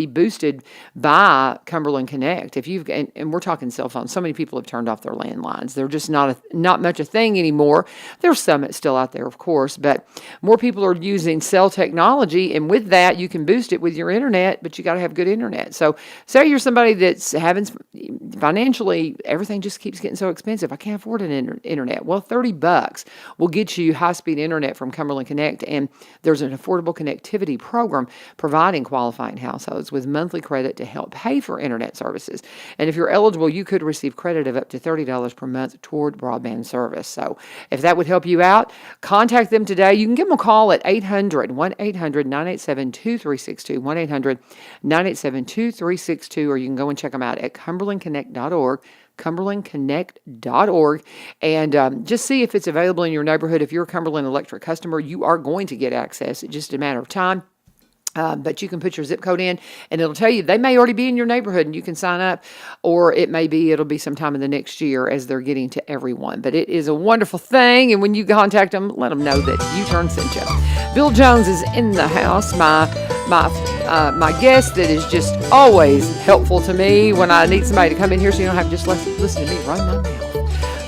boosted by Cumberland Connect. If you've and we're talking cell phones. So many people have turned off their landlines. They're just not much a thing anymore. There's some that's still out there, of course, but more people are using cell technology, and with that, you can boost it with your internet. But you got to have good internet. So, say you're somebody that's having financially, everything just keeps getting so expensive. I can't afford an internet. Well, $30 will get you high-speed internet from Cumberland Connect, and there's an affordable connectivity program providing qualifying households with monthly credit to help pay for internet services. And if you're eligible, you could receive credit of up to $30 per month toward broadband service. So if that would help you out, contact them today. You can give them a call at 1-800-987-2362, 1-800-987-2362, or you can go and check them out at cumberlandconnect.org, cumberlandconnect.org, and just see if it's available in your neighborhood. If you're a Cumberland Electric customer, you are going to get access. It's just a matter of time. But you can put your zip code in, and it'll tell you they may already be in your neighborhood, and you can sign up, or it'll be sometime in the next year as they're getting to everyone. But it is a wonderful thing, and when you contact them, let them know that U-Turn sent you. Bill Jones is in the house, my guest that is just always helpful to me when I need somebody to come in here, so you don't have to just listen to me run my mouth.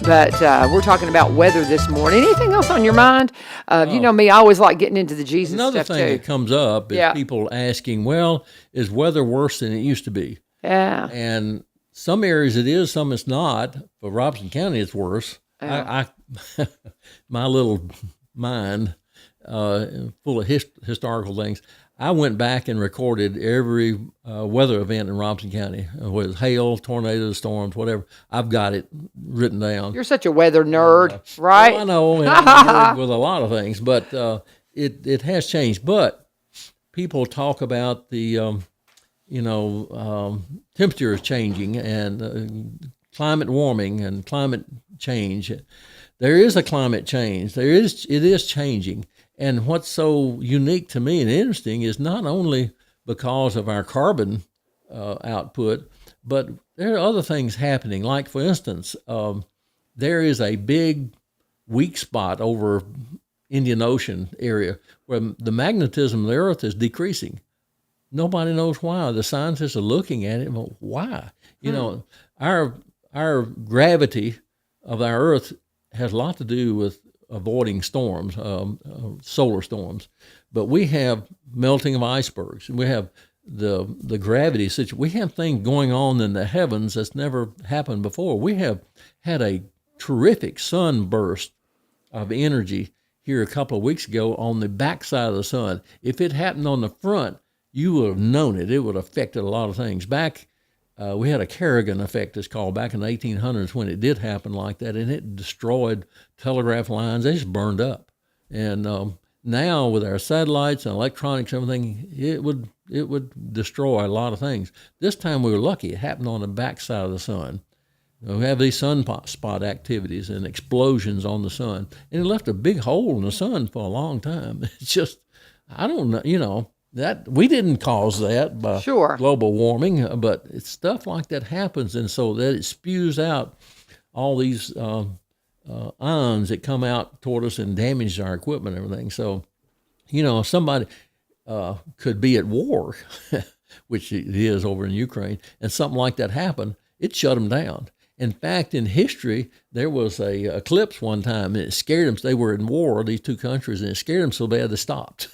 But we're talking about weather this morning. Anything else on your mind? You know me, I always like getting into the Jesus Another stuff thing too. that comes up is people asking, well, is weather worse than it used to be? Yeah. And some areas it is, some it's not. For Robeson County, it's worse. Yeah. I my little mind full of historical things. I went back and recorded every weather event in Robeson County, whether it's hail, tornadoes, storms, whatever. I've got it written down. You're such a weather nerd, right? Well, I know, and I'm a nerd with a lot of things, but it has changed. But people talk about the, temperature is changing and climate warming and climate change. There is a climate change. It is changing. And what's so unique to me and interesting is not only because of our carbon output, but there are other things happening. Like, for instance, there is a big weak spot over Indian Ocean area where the magnetism of the Earth is decreasing. Nobody knows why. The scientists are looking at it, but why? You know, our gravity of our Earth has a lot to do with avoiding storms, solar storms, but we have melting of icebergs. We have the gravity situation. We have things going on in the heavens that's never happened before. We have had a terrific sunburst of energy here a couple of weeks ago on the backside of the sun. If it happened on the front, you would have known it. It would have affected a lot of things. Back, we had a Kerrigan effect, it's called, back in the 1800s when it did happen like that, and it destroyed telegraph lines. They just burned up. And now with our satellites and electronics and everything, it would destroy a lot of things. This time we were lucky. It happened on the backside of the sun. We have these sunspot activities and explosions on the sun, and it left a big hole in the sun for a long time. It's just, I don't know, that we didn't cause that by global warming, but it's stuff like that happens, and so that it spews out all these ions that come out toward us and damage our equipment and everything. So, somebody could be at war, which it is over in Ukraine, and something like that happened, it shut them down. In fact, in history, there was a eclipse one time, and it scared them. They were in war, these two countries, and it scared them so bad they stopped.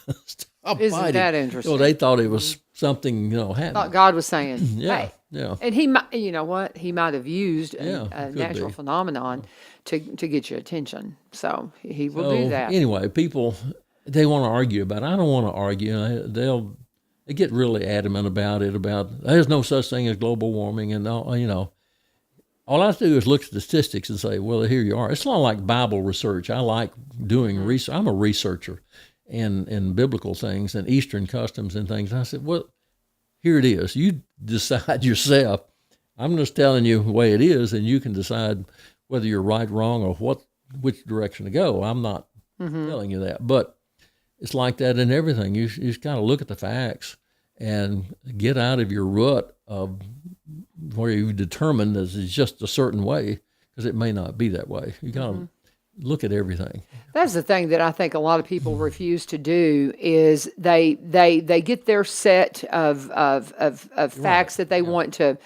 Isn't fighting. that interesting? Well, they thought it was something, happening. Thought God was saying, Yeah, hey. yeah. And he might, you know what? He might have used a could natural be. phenomenon to get your attention. So he will do that. Anyway, people, they want to argue about it. I don't want to argue. They get really adamant about it, about there's no such thing as global warming, and all I have to do is look at statistics and say, well, here you are. It's not like Bible research. I like doing research. I'm a researcher in biblical things and Eastern customs and things. And I said, well, here it is. You decide yourself. I'm just telling you the way it is, and you can decide whether you're right, wrong, or which direction to go. I'm not telling you that. But it's like that in everything. You just got to look at the facts and get out of your rut of where you determine that it's just a certain way, because it may not be that way. You got to look at everything. That's the thing that I think a lot of people refuse to do is they get their set of facts that they want to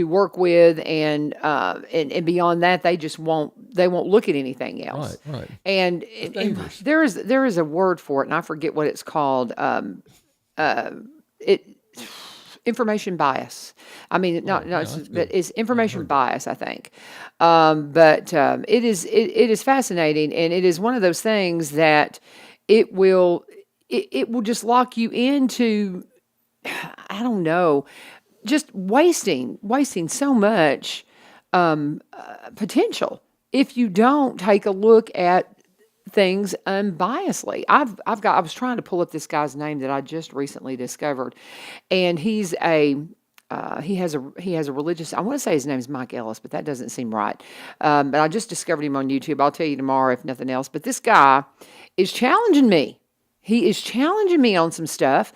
work with, and beyond that they won't look at anything else. Right. And, dangerous. there is a word for it, and I forget what it's called. It information bias. I mean, but it's information bias, I think. It is fascinating, and it is one of those things that it will just lock you into, I don't know, just wasting so much potential if you don't take a look at things unbiasedly. I was trying to pull up this guy's name that I just recently discovered, and he has a religious, I want to say his name is Mike Ellis, but that doesn't seem right. But I just discovered him on YouTube. I'll tell you tomorrow if nothing else. But this guy is challenging me. He is challenging me on some stuff,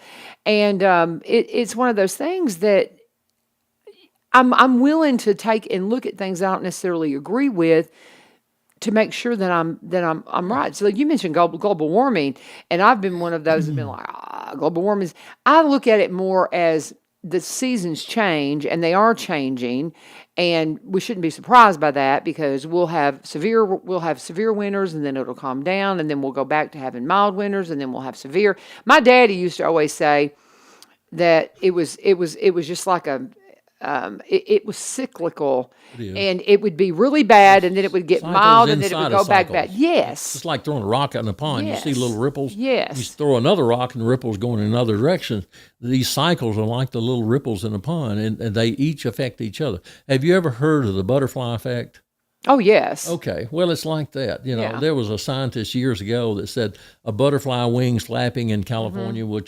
and it's one of those things that I'm willing to take and look at things I don't necessarily agree with, to make sure that I'm right. So like you mentioned global warming, and I've been one of those who've been like, global warming. I look at it more as the seasons change, and they are changing, and we shouldn't be surprised by that, because we'll have severe winters, and then it'll calm down, and then we'll go back to having mild winters, and then we'll have severe. My daddy used to always say that it was just like it was cyclical, and it would be really bad, and then it would get Cycles mild, and then it would inside go of back cycles. bad. Yes. It's like throwing a rock out in a pond. Yes. You see little ripples. Yes. You throw another rock, and the ripples going in another direction. These cycles are like the little ripples in a pond, and they each affect each other. Have you ever heard of the butterfly effect? Oh, yes. Okay, well, it's like that. Yeah. There was a scientist years ago that said a butterfly wing flapping in California would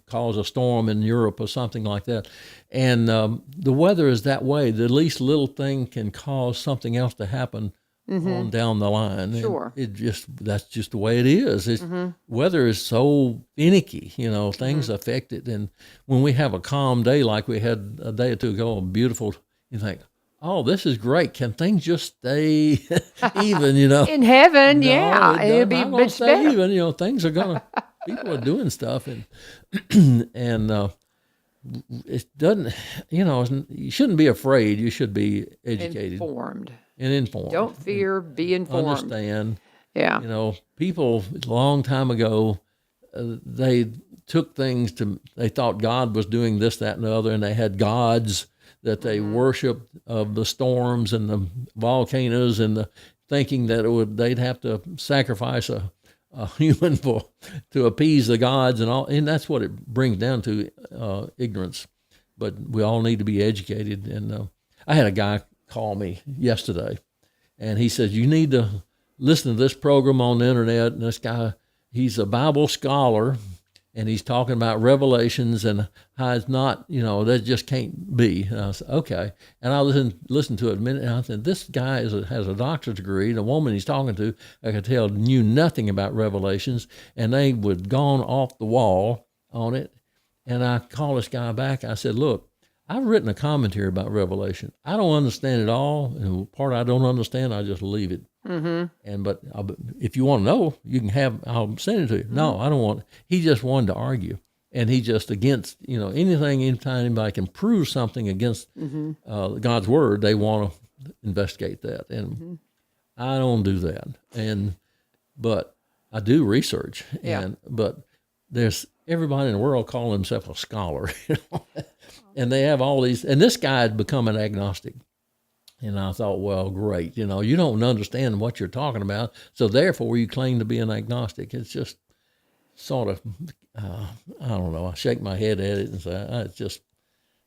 cause a storm in Europe or something like that. And the weather is that way. The least little thing can cause something else to happen on down the line. Sure. And that's just the way it is. Weather is so finicky. Things affect it. And when we have a calm day like we had a day or two ago, beautiful, you think, oh, this is great. Can things just stay even, In heaven, No, yeah. it It'd be doesn't. Not gonna much stay better. even. Things are people are doing stuff, and it doesn't, you shouldn't be afraid. You should be educated Informed. and informed. Don't fear, be informed. Understand. Yeah. People a long time ago, they took things they thought God was doing this, that, and the other, and they had gods that they worshiped, of the storms and the volcanoes, and thinking that they'd have to sacrifice a human to appease the gods and all, and that's what it brings down to, ignorance. But we all need to be educated. And I had a guy call me yesterday, and he says, "You need to listen to this program on the internet." And this guy, he's a Bible scholar, and he's talking about Revelations and how it's not, that just can't be. And I said, okay. And I listened to it a minute, and I said, this guy has a doctorate degree. The woman he's talking to, I could tell, knew nothing about Revelations, and they would gone off the wall on it. And I called this guy back. I said, look, I've written a commentary about Revelation. I don't understand it all, and the part I don't understand, I just leave it. But if you want to know, you can I'll send it to you. No, I don't want. He just wanted to argue, and he just against anytime anybody can prove something against God's word, they want to investigate that, and I don't do that. But I do research, but there's everybody in the world calling himself a scholar, and they have all these. And this guy had become an agnostic. And I thought, well, great. You don't understand what you're talking about, so therefore you claim to be an agnostic. It's just sort of, I don't know. I shake my head at it and say, it's just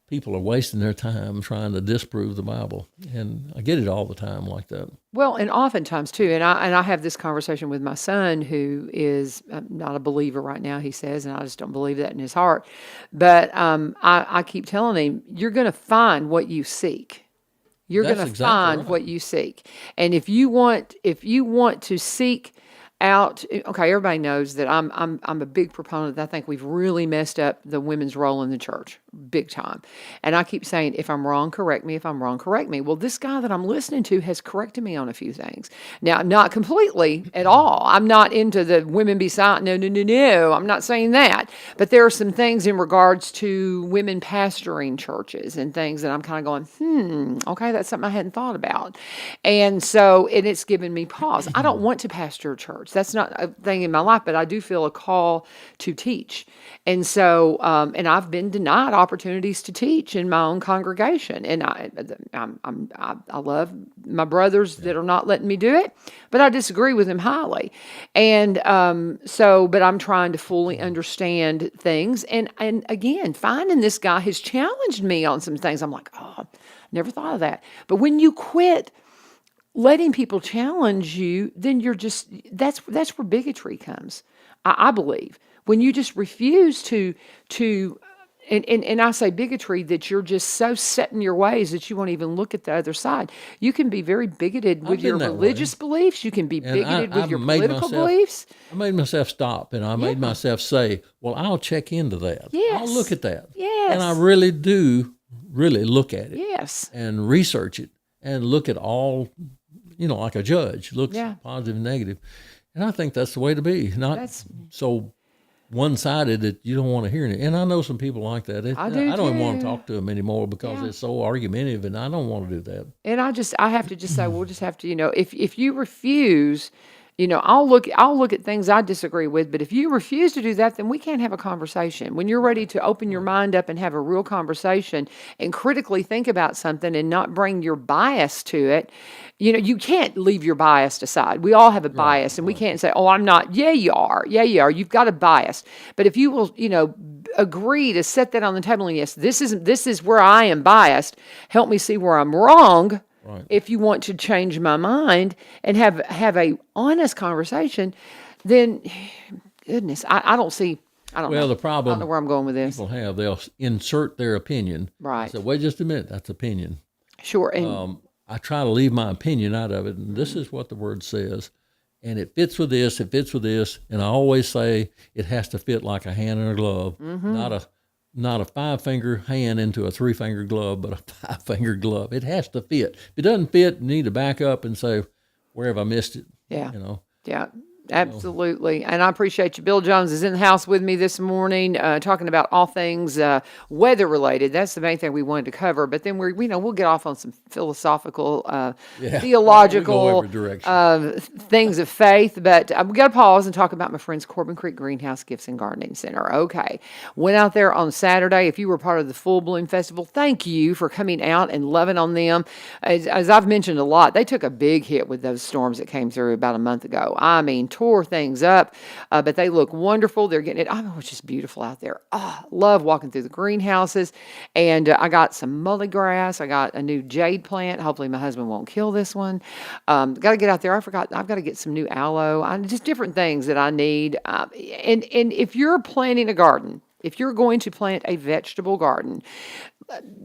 people are wasting their time trying to disprove the Bible, and I get it all the time like that. Well, and oftentimes too, and I have this conversation with my son, who is not a believer right now, he says, and I just don't believe that in his heart. But I keep telling him, you're going to find what you seek. You're going to That's exactly find right. what you seek. And if you want to seek out. Okay, everybody knows that I'm a big proponent. I think we've really messed up the women's role in the church, big time. And I keep saying, if I'm wrong, correct me. If I'm wrong, correct me. Well, this guy that I'm listening to has corrected me on a few things. Now, not completely at all. I'm not into the women be silent. No, no, no, no. I'm not saying that. But there are some things in regards to women pastoring churches and things that I'm kind of going, okay, that's something I hadn't thought about. And so, and it's given me pause. I don't want to pastor a church. That's not a thing in my life, but I do feel a call to teach. And so, and I've been denied opportunities to teach in my own congregation. And I love my brothers that are not letting me do it, but I disagree with them highly. And but I'm trying to fully understand things. And again, finding this guy has challenged me on some things. I'm like, oh, never thought of that. But when you quit letting people challenge you, then that's where bigotry comes. I believe when you just refuse to and I say bigotry, that you're just so set in your ways that you won't even look at the other side. You can be very bigoted with your religious beliefs. You can be bigoted with your political beliefs. I made myself stop, and I made myself say, well, I'll check into that. Yes. I'll look at that. Yes. And I really do look at it. Yes. And research it and look at all, like a judge, looks positive and negative. And I think that's the way to be, not so one-sided that you don't want to hear it. And I know some people like that. I don't even want to talk to them anymore because they're so argumentative, and I don't want to do that. And I have to just say, we'll just have to, if you refuse, I'll look at things I disagree with, but if you refuse to do that, then we can't have a conversation. When you're ready to open your mind up and have a real conversation and critically think about something and not bring your bias to it, you can't leave your bias aside. We all have a bias, and we can't say, oh, I'm not. Yeah, you are. Yeah, you are. You've got a bias. But if you will, agree to set that on the table and yes, this is where I am biased. Help me see where I'm wrong. Right. If you want to change my mind and have a honest conversation, then goodness, I don't know. Well, the problem, I don't know where I'm going with this. They'll insert their opinion. Right. So wait just a minute, that's opinion. Sure. And I try to leave my opinion out of it, and this is what the word says. And it fits with this, and I always say it has to fit like a hand in a glove, not a 5-finger hand into a 3-finger glove, but a 5-finger glove. It has to fit. If it doesn't fit, you need to back up and say, where have I missed it? Yeah. Yeah. Absolutely. And I appreciate you. Bill Jones is in the house with me this morning, talking about all things weather related. That's the main thing we wanted to cover. But then we'll get off on some philosophical, theological things of faith. But we got to pause and talk about my friends Corbin Creek Greenhouse Gifts and Gardening Center. Okay. Went out there on Saturday. If you were part of the Full Bloom Festival, thank you for coming out and loving on them. As I've mentioned a lot, they took a big hit with those storms that came through about a month ago. I mean, tore things up, but they look wonderful. They're getting it. Oh, it's just beautiful out there. Oh, love walking through the greenhouses. And I got some mully grass. I got a new jade plant. Hopefully my husband won't kill this one. Got to get out there. I forgot. I've got to get some new aloe. Just different things that I need. And if you're planting a garden, if you're going to plant a vegetable garden,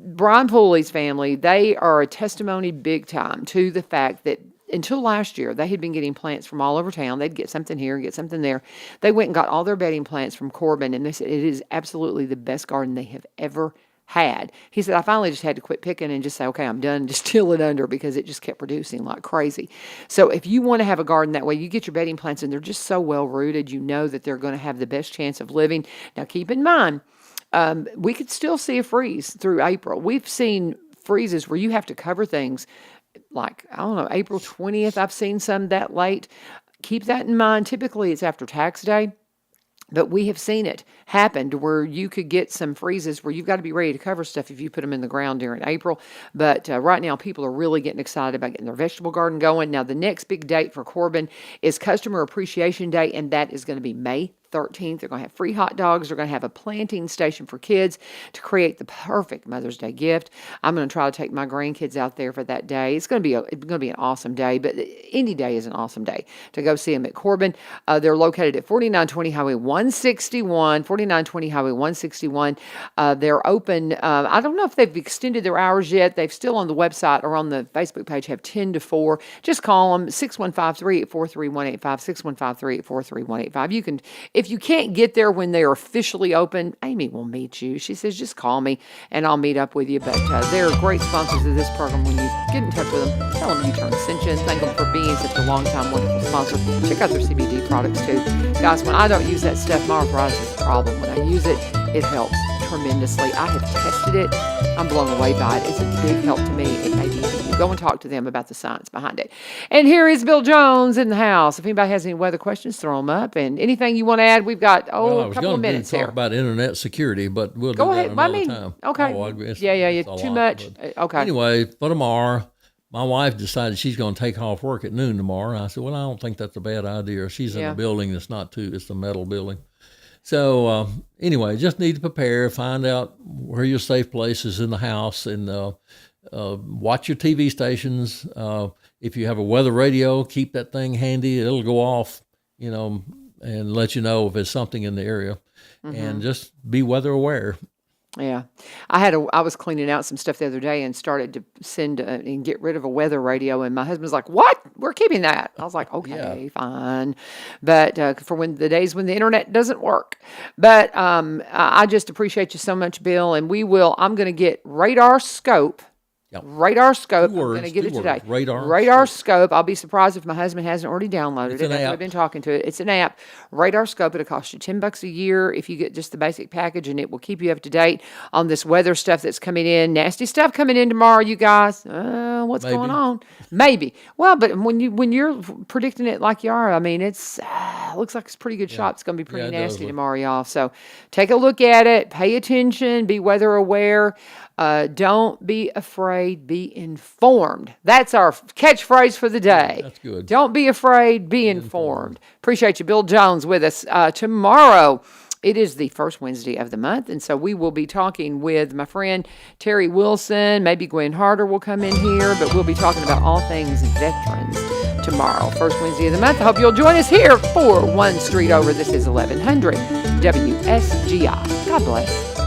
Brian Pooley's family, they are a testimony big time to the fact that until last year, they had been getting plants from all over town. They'd get something here, get something there. They went and got all their bedding plants from Corbin, and they said it is absolutely the best garden they have ever had. He said, I finally just had to quit picking and just say, okay, I'm done, just till it under, because it just kept producing like crazy. So if you want to have a garden that way, you get your bedding plants, and they're just so well rooted, you know that they're going to have the best chance of living. Now, keep in mind, we could still see a freeze through April. We've seen freezes where you have to cover things like, I don't know, April 20th. I've seen some that late. Keep that in mind. Typically, it's after tax day. But we have seen it happen to where you could get some freezes where you've got to be ready to cover stuff if you put them in the ground during April. But right now, people are really getting excited about getting their vegetable garden going. Now, the next big date for Corbin is Customer Appreciation Day, and that is going to be May 13th. They're going to have free hot dogs. They're going to have a planting station for kids to create the perfect Mother's Day gift. I'm going to try to take my grandkids out there for that day. It's going to be an awesome day, but any day is an awesome day to go see them at Corbin. They're located at 4920 Highway 161, 4920 Highway 161. They're open. I don't know if they've extended their hours yet. They've still on the website or on the Facebook page have 10 to 4. Just call them 615-384-3185, 615-384-3185. You can, if you can't get there when they are officially open, Amy will meet you. She says, just call me and I'll meet up with you. But they're great sponsors of this program. When you get in touch with them, tell them you turned Ascension. Thank them for being such a long-time wonderful sponsor. Check out their CBD products too. Guys, when I don't use that stuff, my arthritis is a problem. When I use it, it helps tremendously. I have tested it. I'm blown away by it. It's a big help to me. It may be you. Go and talk to them about the science behind it. And here is Bill Jones in the house. If anybody has any weather questions, throw them up. And anything you want to add, we've got a couple of minutes talk here. About internet security, but we'll go do ahead. that another time. Okay. Yeah. Too much. Okay. Anyway, for tomorrow, my wife decided she's going to take off work at noon tomorrow. I said, well, I don't think that's a bad idea. She's in a building that's not too, it's a metal building. So anyway, just need to prepare, find out where your safe place is in the house, and watch your TV stations. If you have a weather radio, keep that thing handy. It'll go off, and let you know if there's something in the area. And just be weather aware. Yeah. I was cleaning out some stuff the other day and started to send and get rid of a weather radio. And my husband's like, what? We're keeping that. I was like, okay, fine. But for when the days when the internet doesn't work. But I just appreciate you so much, Bill. And I'm going to get Radar Scope. Yep. Radar Scope. I'm Two going to get it words. today. Radar Scope. I'll be surprised if my husband hasn't already downloaded It's it. an After app. we've been talking to it. It's an app. Radar Scope. It'll cost you $10 a year if you get just the basic package, and it will keep you up to date on this weather stuff that's coming in. Nasty stuff coming in tomorrow, you guys. What's going on? Maybe. Well, but when you're predicting it like you are, I mean, it's looks like it's a pretty good shot. It's going to be pretty nasty tomorrow, y'all. So take a look at it. Pay attention. Be weather aware. Don't be afraid, be informed. That's our catchphrase for the day. That's good. Don't be afraid, be informed. Appreciate you, Bill Jones, with us. Tomorrow, it is the first Wednesday of the month, and so we will be talking with my friend Terry Wilson. Maybe Gwen Harder will come in here, but we'll be talking about all things veterans tomorrow, first Wednesday of the month. I hope you'll join us here for One Street Over. This is 1100 WSGI. God bless.